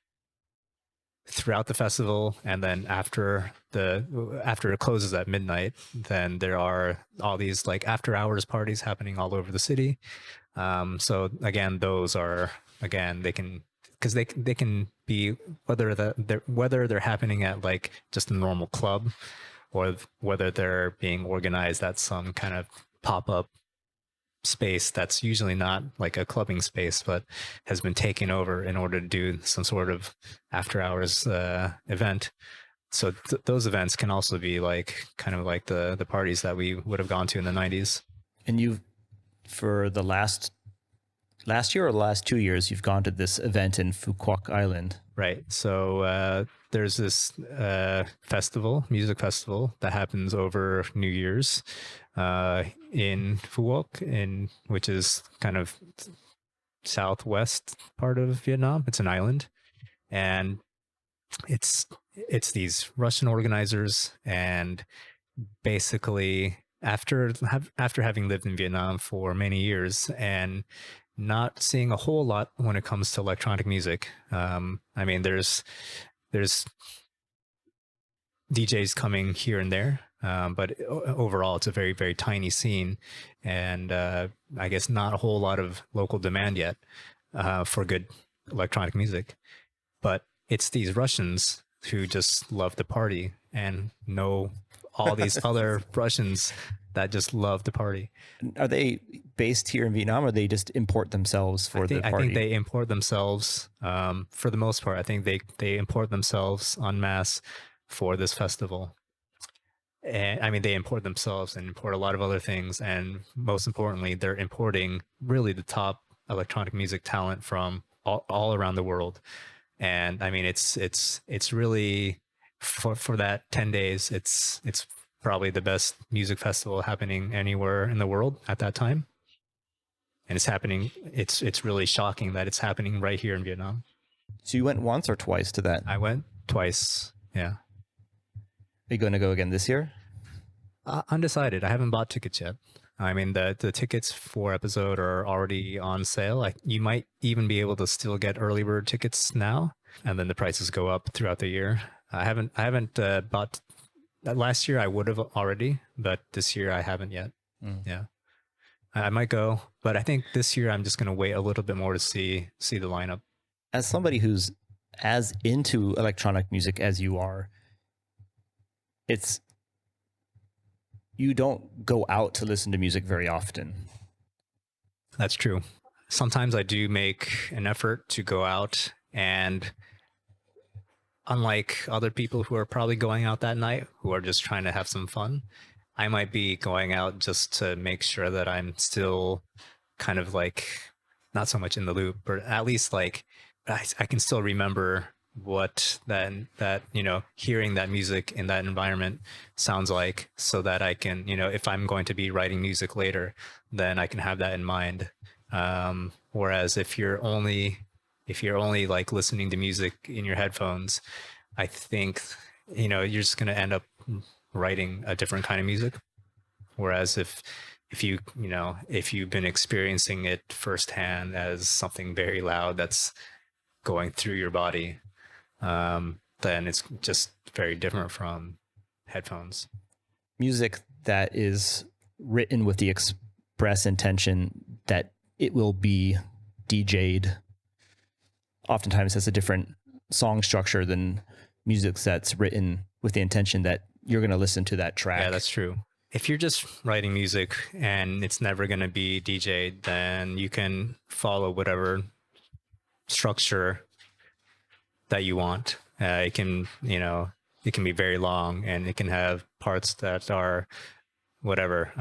throughout the festival, and then after it closes at midnight, then there are all these like after hours parties happening all over the city. So again, those are, again, they can, because they can be whether they're happening at like just a normal club, or whether they're being organized at some kind of pop-up space that's usually not like a clubbing space, but has been taken over in order to do some sort of after hours event. So those events can also be like kind of like the parties that we would have gone to in the 90s. And you, for the last year or the last 2 years, you've gone to this event in Fukuoka Island. Right. So there's this music festival that happens over New Year's in Phuoc, which is kind of southwest part of Vietnam. It's an island, and it's these Russian organizers, and basically after having lived in Vietnam for many years and not seeing a whole lot when it comes to electronic music. I mean, there's DJs coming here and there, but overall it's a very, very tiny scene, and I guess not a whole lot of local demand yet for good electronic music. But it's these Russians who just love to party and know all these other Russians that just love to party. Are they based here in Vietnam, or they just import themselves for the party? I think they import themselves for the most part. I think they import themselves en masse for this festival. And I mean, they import themselves and import a lot of other things. And most importantly, they're importing really the top electronic music talent from all around the world. And I mean, it's really for that 10 days, it's probably the best music festival happening anywhere in the world at that time. And it's happening. It's really shocking that it's happening right here in Vietnam. So you went once or twice to that? I went twice. Yeah. Are you going to go again this year? Undecided. I haven't bought tickets yet. I mean, the tickets for episode are already on sale. You might even be able to still get early bird tickets now, and then the prices go up throughout the year. I haven't bought. Last year I would have already, but this year I haven't yet. Yeah, I might go, but I think this year I'm just going to wait a little bit more to see the lineup. As somebody who's as into electronic music as you are, you don't go out to listen to music very often. That's true. Sometimes I do make an effort to go out, and unlike other people who are probably going out that night, who are just trying to have some fun, I might be going out just to make sure that I'm still kind of like not so much in the loop, but at least like I can still remember what that hearing that music in that environment sounds like, so that I can, if I'm going to be writing music later, then I can have that in mind. Whereas if you're only like listening to music in your headphones, I think you're just going to end up writing a different kind of music. Whereas if you've been experiencing it firsthand as something very loud that's going through your body, then it's just very different from headphones. Music that is written with the express intention that it will be DJ'd oftentimes has a different song structure than music that's written with the intention that you're going to listen to that track. Yeah, that's true. If you're just writing music and it's never going to be DJ'd, then you can follow whatever structure that you want. It can be very long, and it can have parts that are whatever.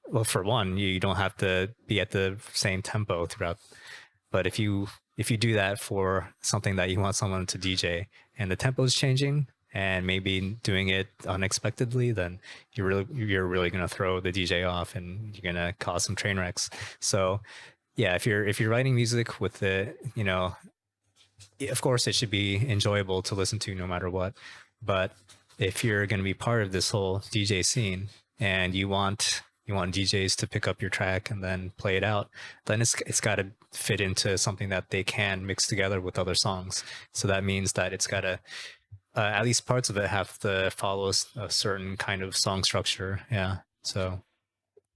Well, for one, you don't have to be at the same tempo throughout. But if you do that for something that you want someone to DJ, and the tempo is changing and maybe doing it unexpectedly, then you're really going to throw the DJ off, and you're going to cause some train wrecks. So yeah, if you're writing music with the, of course it should be enjoyable to listen to no matter what. But if you're going to be part of this whole DJ scene, and you want DJs to pick up your track and then play it out, then it's got to fit into something that they can mix together with other songs. So that means that it's got to, at least parts of it have to follow a certain kind of song structure. Yeah. So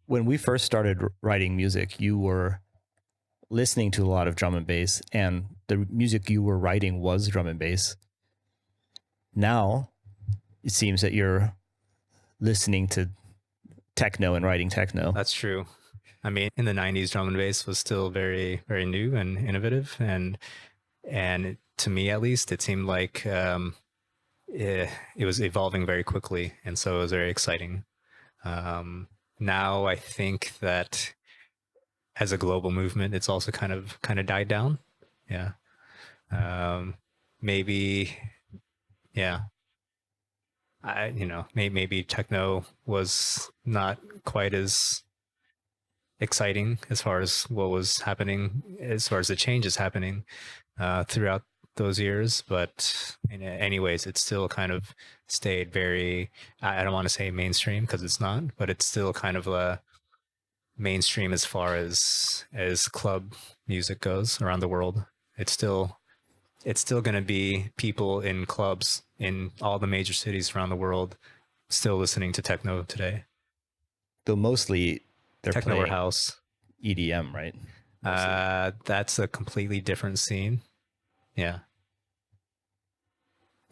when we first started writing music, you were listening to a lot of drum and bass, and the music you were writing was drum and bass. Now it seems that you're listening to techno and writing techno. That's true. I mean, in the 90s, drum and bass was still very, very new and innovative. And to me, at least, it seemed like it was evolving very quickly. And so it was very exciting. Now I think that as a global movement, it's also kind of died down. Yeah. Maybe, yeah. Maybe techno was not quite as exciting as far as what was happening, as far as the changes happening throughout those years. But anyways, it still kind of stayed very, I don't want to say mainstream because it's not, but it's still kind of a mainstream as far as club music goes around the world. It's still going to be people in clubs in all the major cities around the world still listening to techno today. Though mostly they're techno or playing house. EDM, right? That's a completely different scene. Yeah.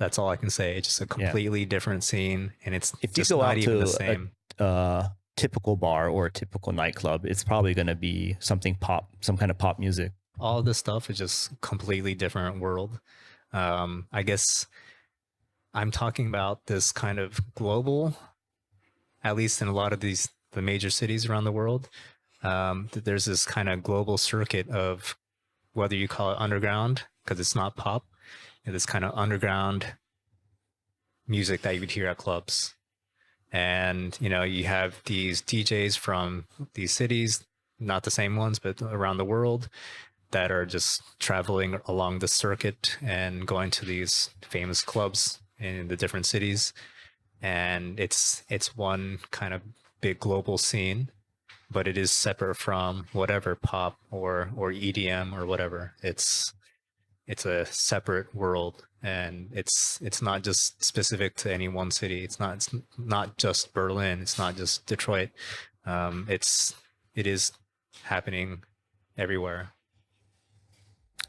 That's all I can say. It's just a completely different scene, and it's if just you go not out even to the same. a typical bar or a typical nightclub, it's probably going to be something pop, some kind of pop music. All this stuff is just completely different world. I guess I'm talking about this kind of global, at least in a lot of the major cities around the world. There's this kind of global circuit of whether you call it underground because it's not pop, and this kind of underground music that you would hear at clubs. And you have these DJs from these cities, not the same ones, but around the world, that are just traveling along the circuit and going to these famous clubs in the different cities. And it's one kind of big global scene, but it is separate from whatever pop or EDM or whatever. It's a separate world, and it's not just specific to any one city. It's not just Berlin. It's not just Detroit. It is happening everywhere.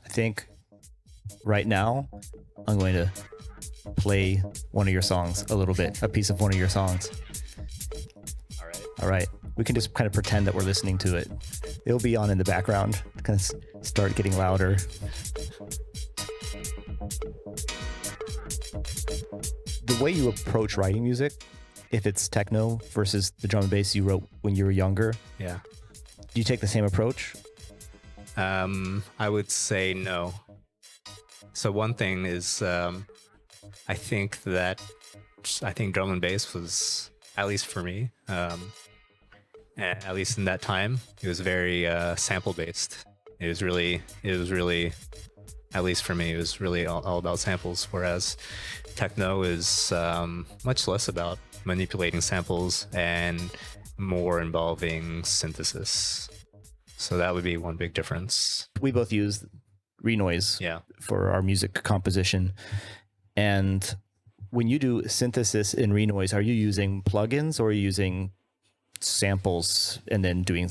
I think right now I'm going to play one of your songs a little bit, a piece of one of your songs. All right. We can just kind of pretend that we're listening to it. It'll be on in the background. Kind of start getting louder. The way you approach writing music, if it's techno versus the drum and bass you wrote when you were younger, Yeah. do you take the same approach? I would say no. So one thing is, I think drum and bass was, at least for me, at least in that time, it was very sample based. It was really, at least for me, it was really all about samples. Whereas techno is much less about manipulating samples and more involving synthesis. So that would be one big difference. We both use renoise for our music composition. And when you do synthesis in renoise, are you using plugins or are you using samples and then doing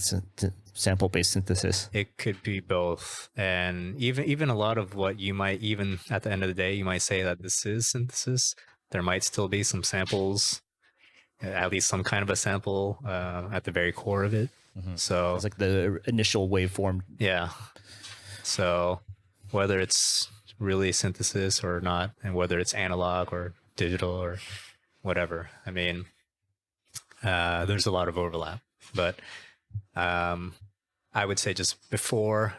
sample-based synthesis? It could be both. And even a lot of what you might, even at the end of the day, you might say that this is synthesis. There might still be some samples, at least some kind of a sample at the very core of it. Mm-hmm. So it's like the initial waveform. Yeah. So whether it's really synthesis or not, and whether it's analog or digital or whatever, I mean, there's a lot of overlap. But I would say just before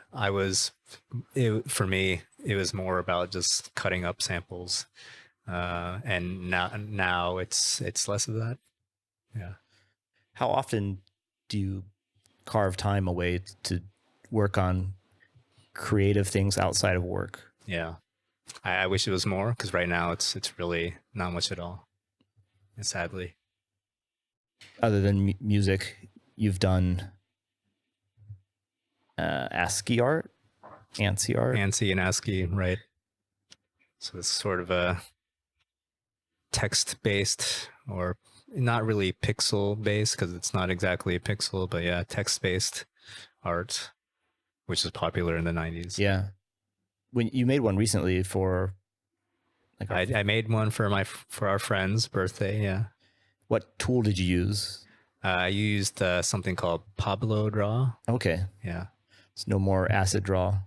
for me, it was more about just cutting up samples. And now it's less of that. Yeah. How often do you carve time away to work on creative things outside of work? Yeah. I wish it was more, because right now it's really not much at all. Sadly. Other than music, you've done ASCII art, Ansi art. Ansi and ASCII, right. So it's sort of a text-based, or not really pixel-based, because it's not exactly a pixel, but yeah, text-based art, which is popular in the 90s. Yeah. When you made one recently for... I made one for our friend's birthday, yeah. What tool did you use? I used something called Pablo Draw. Okay. Yeah. It's no more acid draw.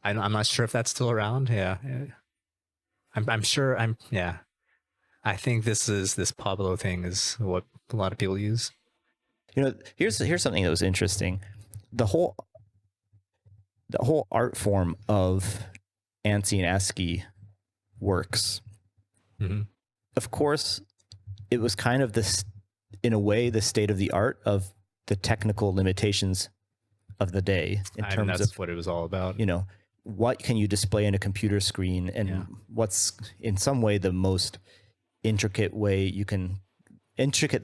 I'm not sure if that's still around. Yeah. I'm sure. Yeah. I think this Pablo thing is what a lot of people use. Here's something that was interesting. The whole art form of Ansi and ASCII works. Mm-hmm. Of course, it was kind of this, in a way, the state of the art of the technical limitations of the day in terms that's of what it was all about. What can you display in a computer screen, and what's in some way the most intricate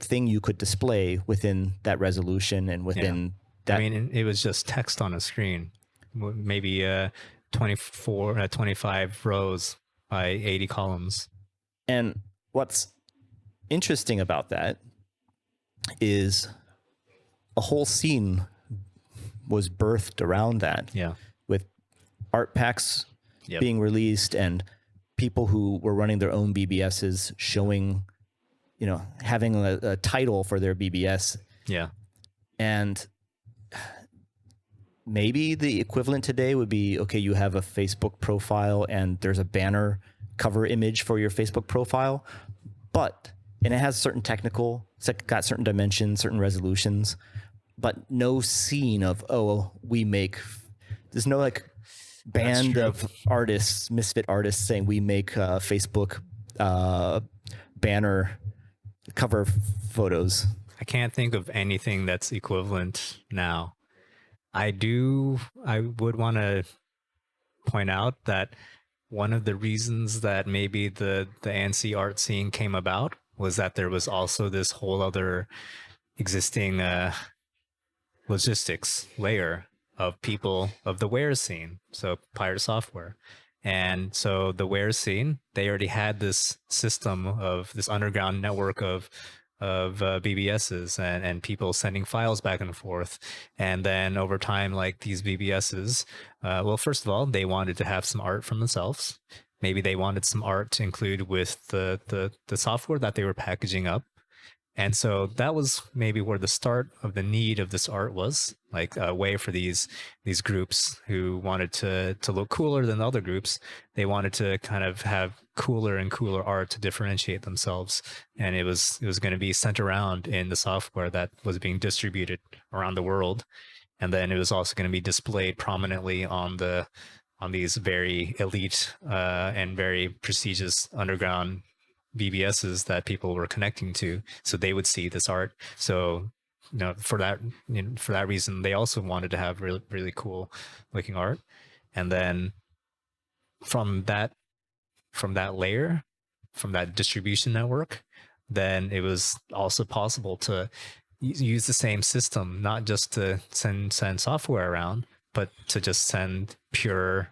thing you could display within that resolution and within that. I mean, it was just text on a screen, maybe 25 rows by 80 columns. And what's interesting about that is a whole scene was birthed around that. Yeah. With art packs being released and people who were running their own BBSs showing, having a title for their BBS. Yeah. And maybe the equivalent today would be, okay, you have a Facebook profile and there's a banner cover image for your Facebook profile, and it has certain it's got certain dimensions, certain resolutions, but no scene of, there's no like band of artists, misfit artists saying we make Facebook banner cover photos. I can't think of anything that's equivalent now. I would want to point out that one of the reasons that maybe the Ansi art scene came about was that there was also this whole other existing logistics layer of people of the Warez scene, so pirate software. And so the Warez scene, they already had this system of this underground network of BBSs and people sending files back and forth. And then over time, like these BBSs, well, first of all, they wanted to have some art from themselves. Maybe they wanted some art to include with the software that they were packaging up. And so that was maybe where the start of the need of this art was, like a way for these groups who wanted to look cooler than other groups. They wanted to kind of have cooler and cooler art to differentiate themselves. And it was going to be sent around in the software that was being distributed around the world. And then it was also going to be displayed prominently on these very elite and very prestigious underground BBSs that people were connecting to, so they would see this art. So, for that reason, they also wanted to have really, really cool looking art. And then from that layer, from that distribution network, then it was also possible to use the same system, not just to send software around, but to just send pure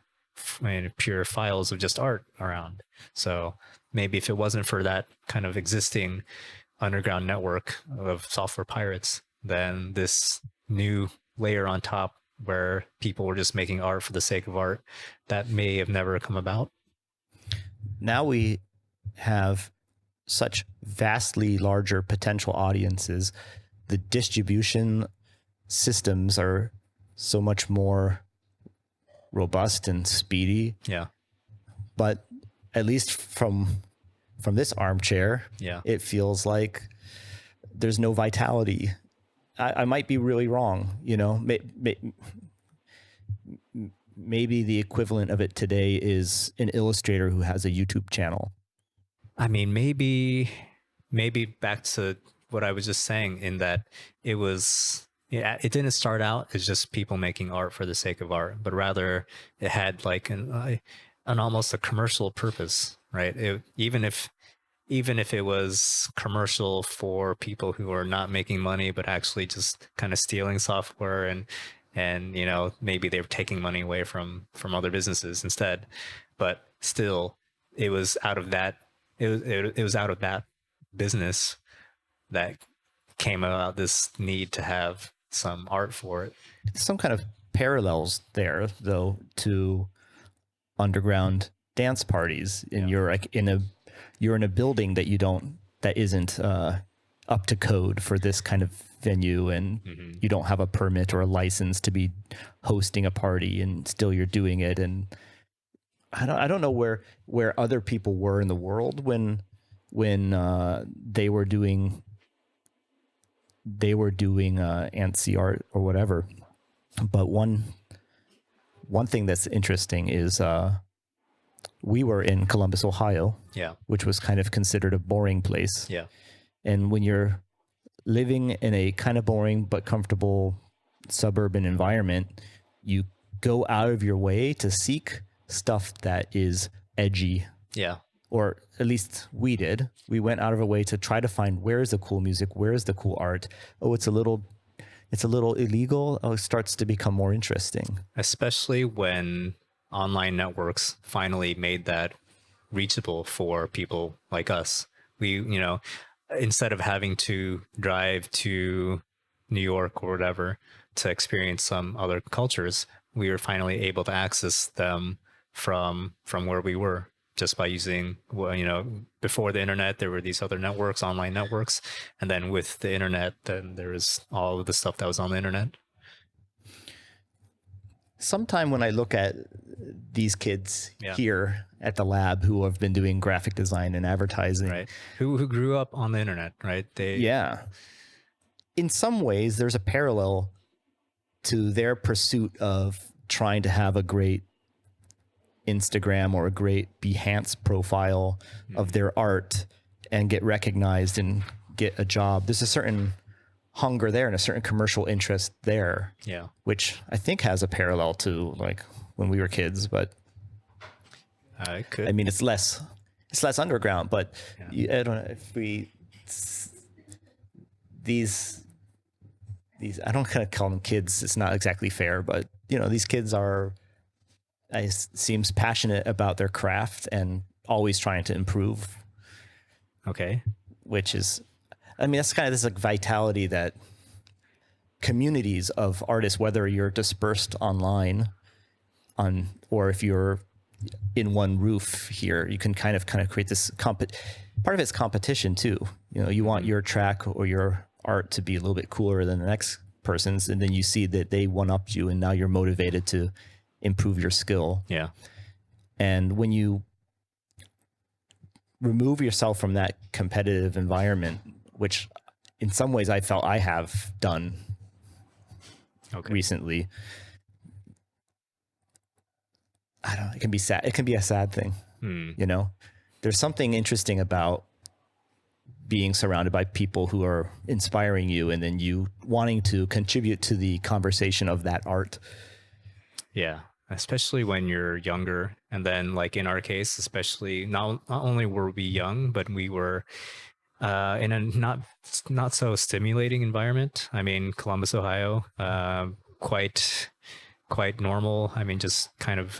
files of just art around. So maybe if it wasn't for that kind of existing underground network of software pirates, then this new layer on top where people were just making art for the sake of art, that may have never come about. Now we have such vastly larger potential audiences. The distribution systems are so much more robust and speedy. Yeah. But at least from this armchair, it feels like there's no vitality. I might be really wrong, maybe the equivalent of it today is an illustrator who has a YouTube channel. I mean, maybe back to what I was just saying, in that it didn't start out as just people making art for the sake of art, but rather it had like an almost a commercial purpose, right? Even if it was commercial for people who are not making money, but actually just kind of stealing software and maybe they were taking money away from other businesses instead, but still it was out of that business that came about this need to have some art for it. Some kind of parallels there, though, to underground dance parties. And you're like you're in a building that isn't up to code for this kind of venue, and you don't have a permit or a license to be hosting a party, and still you're doing it. And I don't know where other people were in the world when they were doing Ansi art or whatever. But one thing that's interesting is we were in Columbus, Ohio, which was kind of considered a boring place. Yeah. And when you're living in a kind of boring but comfortable suburban environment, you go out of your way to seek stuff that is edgy. Yeah. Or at least we did. We went out of our way to try to find, where is the cool music? Where is the cool art? Oh, it's a little illegal. Oh, it starts to become more interesting. Especially when online networks finally made that reachable for people like us. We, instead of having to drive to New York or whatever to experience some other cultures, we were finally able to access them from where we were. just by using, well, before the internet, there were these other networks, online networks. And then with the internet, then there was all of the stuff that was on the internet. Sometime when I look at these kids here at the lab who have been doing graphic design and advertising, right? Who grew up on the internet, right? In some ways, there's a parallel to their pursuit of trying to have a great Instagram or a great Behance profile of their art and get recognized and get a job. There's a certain hunger there and a certain commercial interest there, which I think has a parallel to like when we were kids, but it could. I mean, it's less underground, but I don't know if these I don't kind of call them kids. It's not exactly fair, but these kids seems passionate about their craft and always trying to improve. Okay. Which is, I mean, that's kind of this like vitality that communities of artists, whether you're dispersed online or if you're in one roof here, you can kind of create this part of it's competition too. You want your track or your art to be a little bit cooler than the next person's, and then you see that they one-upped you and now you're motivated to improve your skill. Yeah. And when you remove yourself from that competitive environment, which in some ways I felt I have done recently, I don't know, it can be sad. It can be a sad thing. There's something interesting about being surrounded by people who are inspiring you and then you wanting to contribute to the conversation of that art. Yeah. Especially when you're younger. And then like in our case, especially not only were we young, but we were in a not so stimulating environment. I mean, Columbus, Ohio, quite normal. I mean, just kind of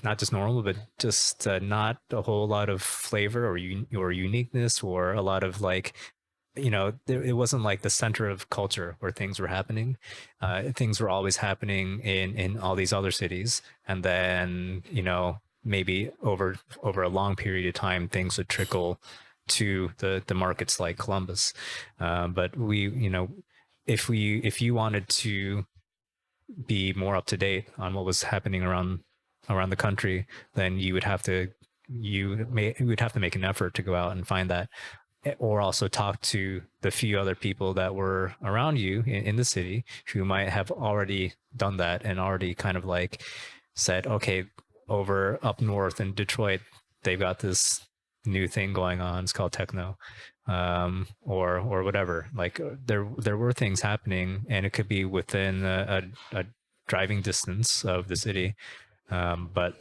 not just normal, but just not a whole lot of flavor or uniqueness or a lot of like, it wasn't like the center of culture where things were happening. Things were always happening in all these other cities. And then, maybe over a long period of time, things would trickle to the markets like Columbus. But we, if you wanted to be more up to date on what was happening around the country, then you would have to make an effort to go out and find that, or also talk to the few other people that were around you in the city who might have already done that and already kind of like said, okay, over up north in Detroit, they've got this new thing going on. It's called Techno, or whatever. Like there were things happening, and it could be within a driving distance of the city. But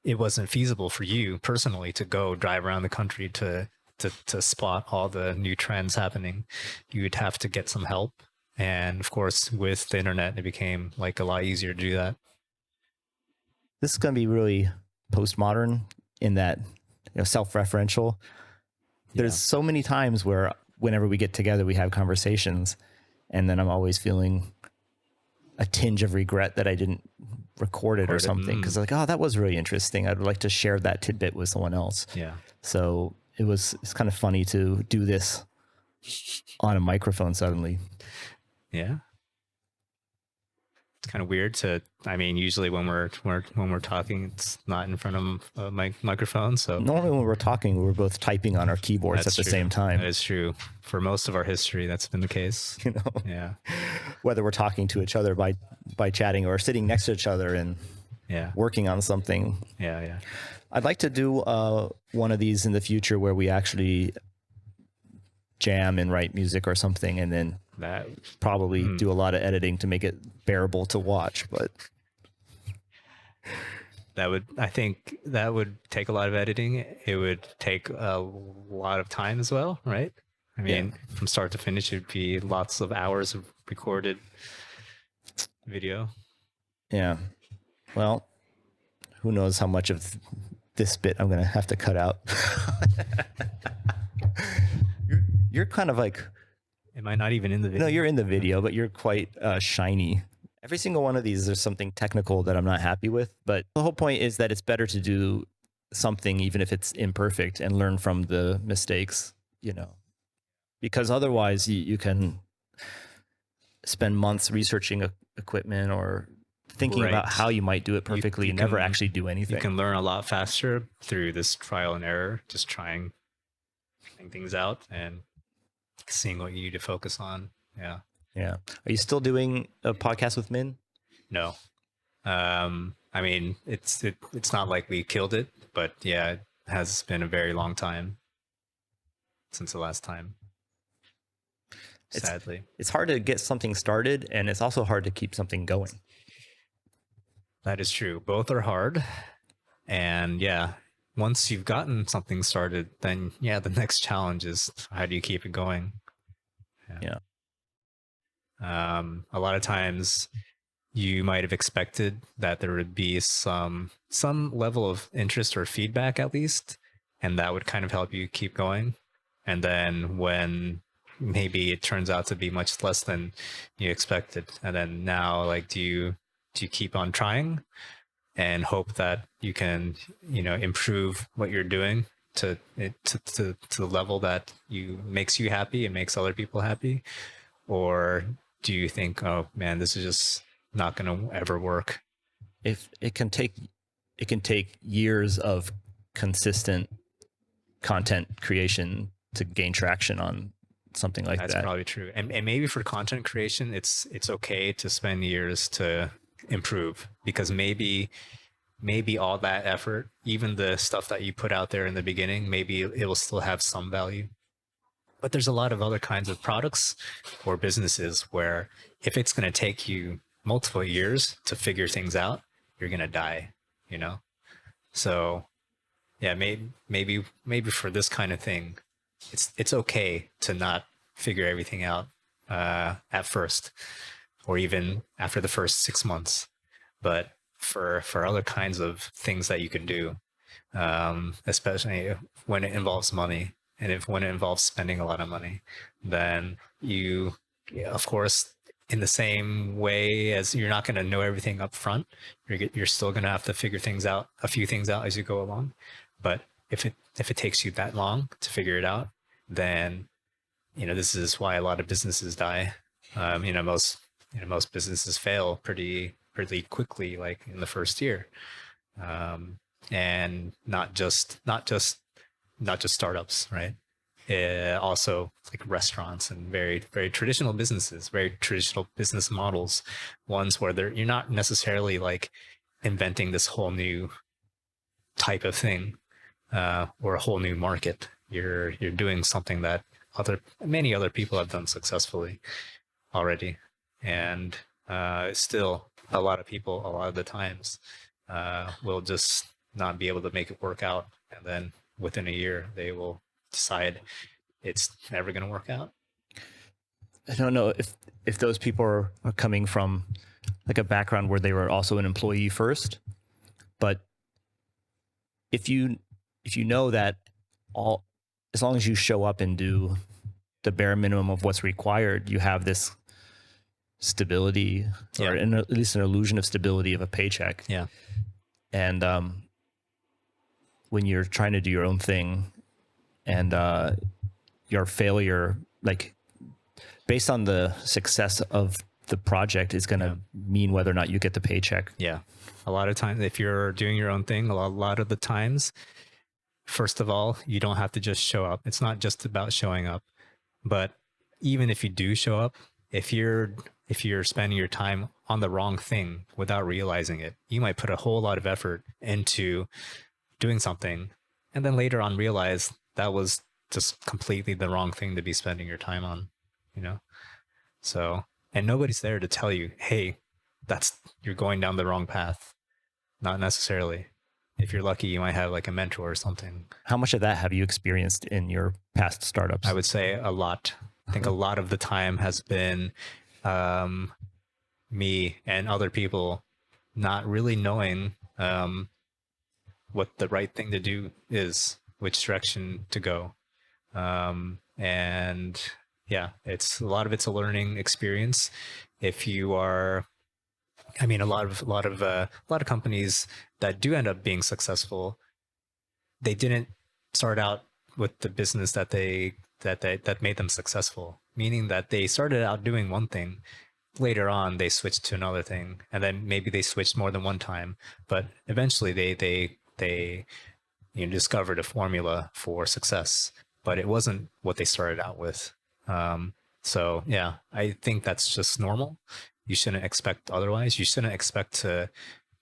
it wasn't feasible for you personally to go drive around the country to spot all the new trends happening. You would have to get some help. And of course, with the internet, it became like a lot easier to do that. This is going to be really postmodern in that, self-referential. There's so many times where whenever we get together, we have conversations, and then I'm always feeling a tinge of regret that I didn't record it or something, because like, oh, that was really interesting. I'd like to share that tidbit with someone else. Yeah. So it's kind of funny to do this on a microphone suddenly. Yeah. It's kind of weird usually when we're talking, it's not in front of a microphone. So normally when we're talking, we're both typing on our keyboards at the same time. That is true. For most of our history, that's been the case. Yeah. Whether we're talking to each other by chatting or sitting next to each other and working on something. Yeah. I'd like to do one of these in the future where we actually jam and write music or something, and then that probably do a lot of editing to make it bearable to watch. But I think that would take a lot of editing. It would take a lot of time as well, right? I mean, from start to finish, it'd be lots of hours of recorded video. Yeah. Well, who knows how much of this bit I'm going to have to cut out. You're kind of like... Am I not even in the video? No, you're in the video, but you're quite shiny Every single one of these, there's something technical that I'm not happy with, but the whole point is that it's better to do something, even if it's imperfect, and learn from the mistakes, you know, because otherwise you can spend months researching equipment or thinking Right. about how you might do it perfectly You and never can- actually do anything. You can learn a lot faster through this trial and error, just trying things out and seeing what you need to focus on. Yeah. Yeah. Are you still doing a podcast with Min? No. I mean, it's not like we killed it, but yeah, it has been a very long time since the last time. Sadly. It's hard to get something started, and it's also hard to keep something going. That is true. Both are hard. And yeah, once you've gotten something started, then yeah, the next challenge is how do you keep it going? Yeah. A lot of times you might have expected that there would be some level of interest or feedback at least, and that would kind of help you keep going. And then when maybe it turns out to be much less than you expected, and then now like do you keep on trying and hope that you can, you know, improve what you're doing to the level that makes you happy and makes other people happy? Or do you think, oh man, this is just not going to ever work? If it can take years of consistent content creation to gain traction on something like that. That's probably true. And maybe for content creation, it's okay to spend years to improve, because maybe all that effort, even the stuff that you put out there in the beginning, maybe it will still have some value. But there's a lot of other kinds of products or businesses where if it's going to take you multiple years to figure things out, you're going to die, you know? So yeah, maybe for this kind of thing, it's okay to not figure everything out at first, or even after the first 6 months. But for other kinds of things that you can do, especially when it involves money, and when it involves spending a lot of money, then you, of course, in the same way as you're not going to know everything up front, you're still going to have to figure a few things out as you go along. But if it takes you that long to figure it out, then, you know, this is why a lot of businesses die. Most businesses fail pretty quickly, like in the first year. And not just startups, right? Also like restaurants and very traditional businesses, very traditional business models, ones where you're not necessarily like inventing this whole new type of thing or a whole new market. You're doing something that many other people have done successfully already, and still a lot of people a lot of the times will just not be able to make it work out, and then within a year they will decide it's never going to work out. I don't know if those people are coming from like a background where they were also an employee first, but if you know that as long as you show up and do the bare minimum of what's required, you have this stability, or at least an illusion of stability of a paycheck. Yeah. And when you're trying to do your own thing, and your failure, like based on the success of the project, is going to mean whether or not you get the paycheck. Yeah. A lot of times, if you're doing your own thing, a lot of the times, first of all, you don't have to just show up. It's not just about showing up. But even if you do show up, if you're spending your time on the wrong thing without realizing it, you might put a whole lot of effort into doing something, and then later on realize that was just completely the wrong thing to be spending your time on, you know? So, and nobody's there to tell you, hey, you're going down the wrong path. Not necessarily. If you're lucky, you might have like a mentor or something. How much of that have you experienced in your past startups? I would say a lot. I think a lot of the time has been me and other people not really knowing what the right thing to do is, which direction to go. And yeah, a lot of it's a learning experience. If you are I mean, a lot of companies that do end up being successful, they didn't start out with the business that made them successful. Meaning that they started out doing one thing, later on they switched to another thing, and then maybe they switched more than one time, but eventually they discovered a formula for success, but it wasn't what they started out with. So yeah, I think that's just normal. You shouldn't expect otherwise. You shouldn't expect to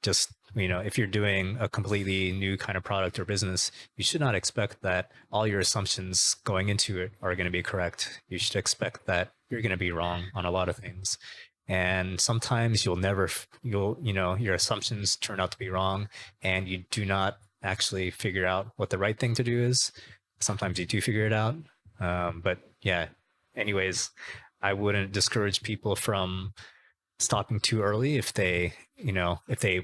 just, if you're doing a completely new kind of product or business, you should not expect that all your assumptions going into it are going to be correct. You should expect that you're going to be wrong on a lot of things. And sometimes your assumptions turn out to be wrong, and you do not actually figure out what the right thing to do is. Sometimes you do figure it out. But yeah, anyways, I wouldn't discourage people from stopping too early if they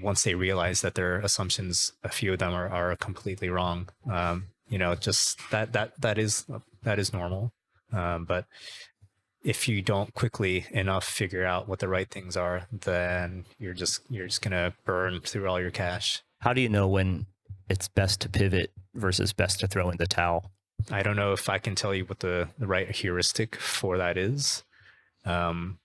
once they realize that their assumptions, a few of them are completely wrong. Just that is normal. But if you don't quickly enough figure out what the right things are, then you're just gonna burn through all your cash. How do you know when it's best to pivot versus best to throw in the towel? I don't know if I can tell you what the right heuristic for that is. Because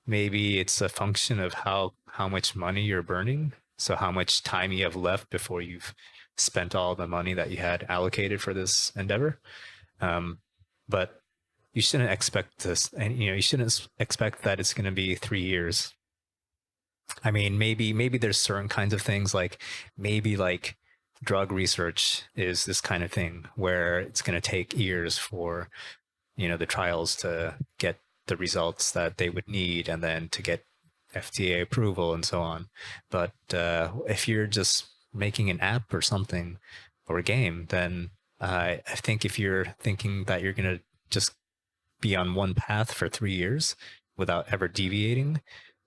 maybe it's a function of how much money you're burning. So how much time you have left before you've spent all the money that you had allocated for this endeavor. But you shouldn't expect this, and you shouldn't expect that it's going to be 3 years. I mean, maybe there's certain kinds of things, like maybe like drug research is this kind of thing where it's going to take years for the trials to get the results that they would need, and then to get FDA approval and so on. But if you're just making an app or something, or a game, then I think if you're thinking that you're going to just be on one path for 3 years without ever deviating,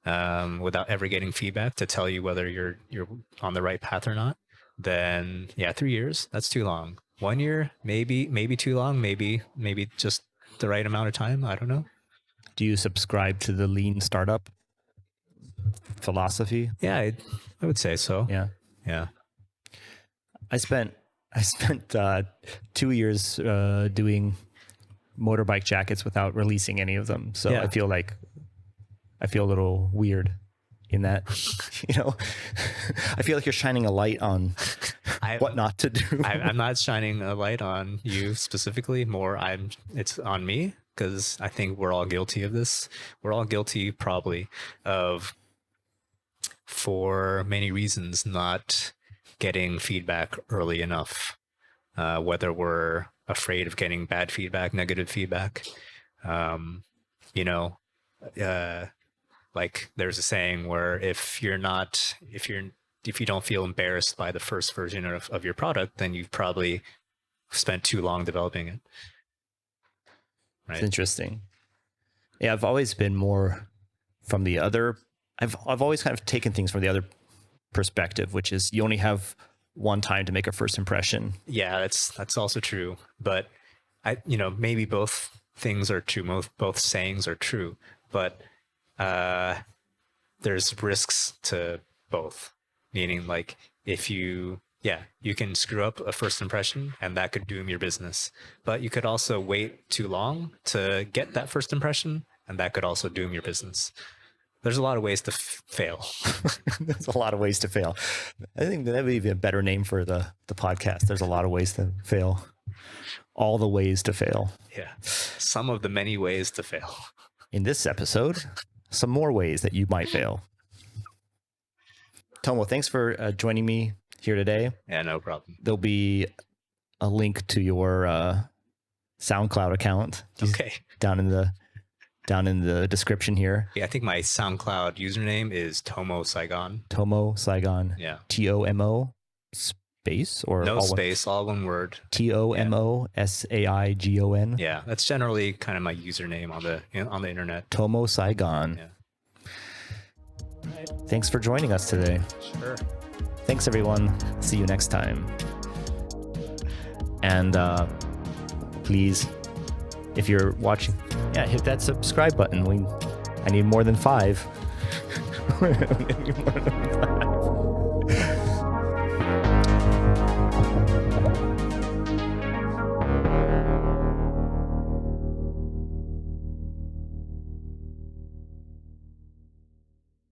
without ever getting feedback to tell you whether you're on the right path or not, then yeah, 3 years, that's too long. 1 year, maybe too long, maybe just the right amount of time. I don't know. Do you subscribe to the lean startup philosophy? Yeah, I would say so. Yeah. I spent 2 years doing motorbike jackets without releasing any of them. So yeah. I feel a little weird in that, I feel like you're shining a light on what not to do. I'm not shining a light on you specifically. It's on me, because I think we're all guilty of this. We're all guilty probably of, for many reasons, not getting feedback early enough, whether we're afraid of getting bad feedback, negative feedback. Like there's a saying where if you don't feel embarrassed by the first version of your product, then you've probably spent too long developing it. Right? It's interesting. Yeah, I've always been more from the other. I've always kind of taken things from the other perspective, which is you only have one time to make a first impression. Yeah, that's also true. But maybe both things are true. Both sayings are true. But there's risks to both. Meaning, like, if you can screw up a first impression, and that could doom your business. But you could also wait too long to get that first impression, and that could also doom your business. There's a lot of ways to fail. There's a lot of ways to fail. I think that would be a better name for the podcast. There's a lot of ways to fail. All the ways to fail. Yeah. Some of the many ways to fail. In this episode, some more ways that you might fail. Tomo, thanks for joining me here today. Yeah, no problem. There'll be a link to your SoundCloud account. Okay. Down in the description here. Yeah, I think my SoundCloud username is Tomo Saigon. Tomo Saigon. Yeah. TOMO space or no space, all one word. TOMO SAIGON. Yeah, that's generally kind of my username on the internet. Tomo Saigon. Yeah. Right. Thanks for joining us today. Sure. Thanks, everyone. See you next time. And please, if you're watching, hit that subscribe button. I need more than 5. I need more than 5.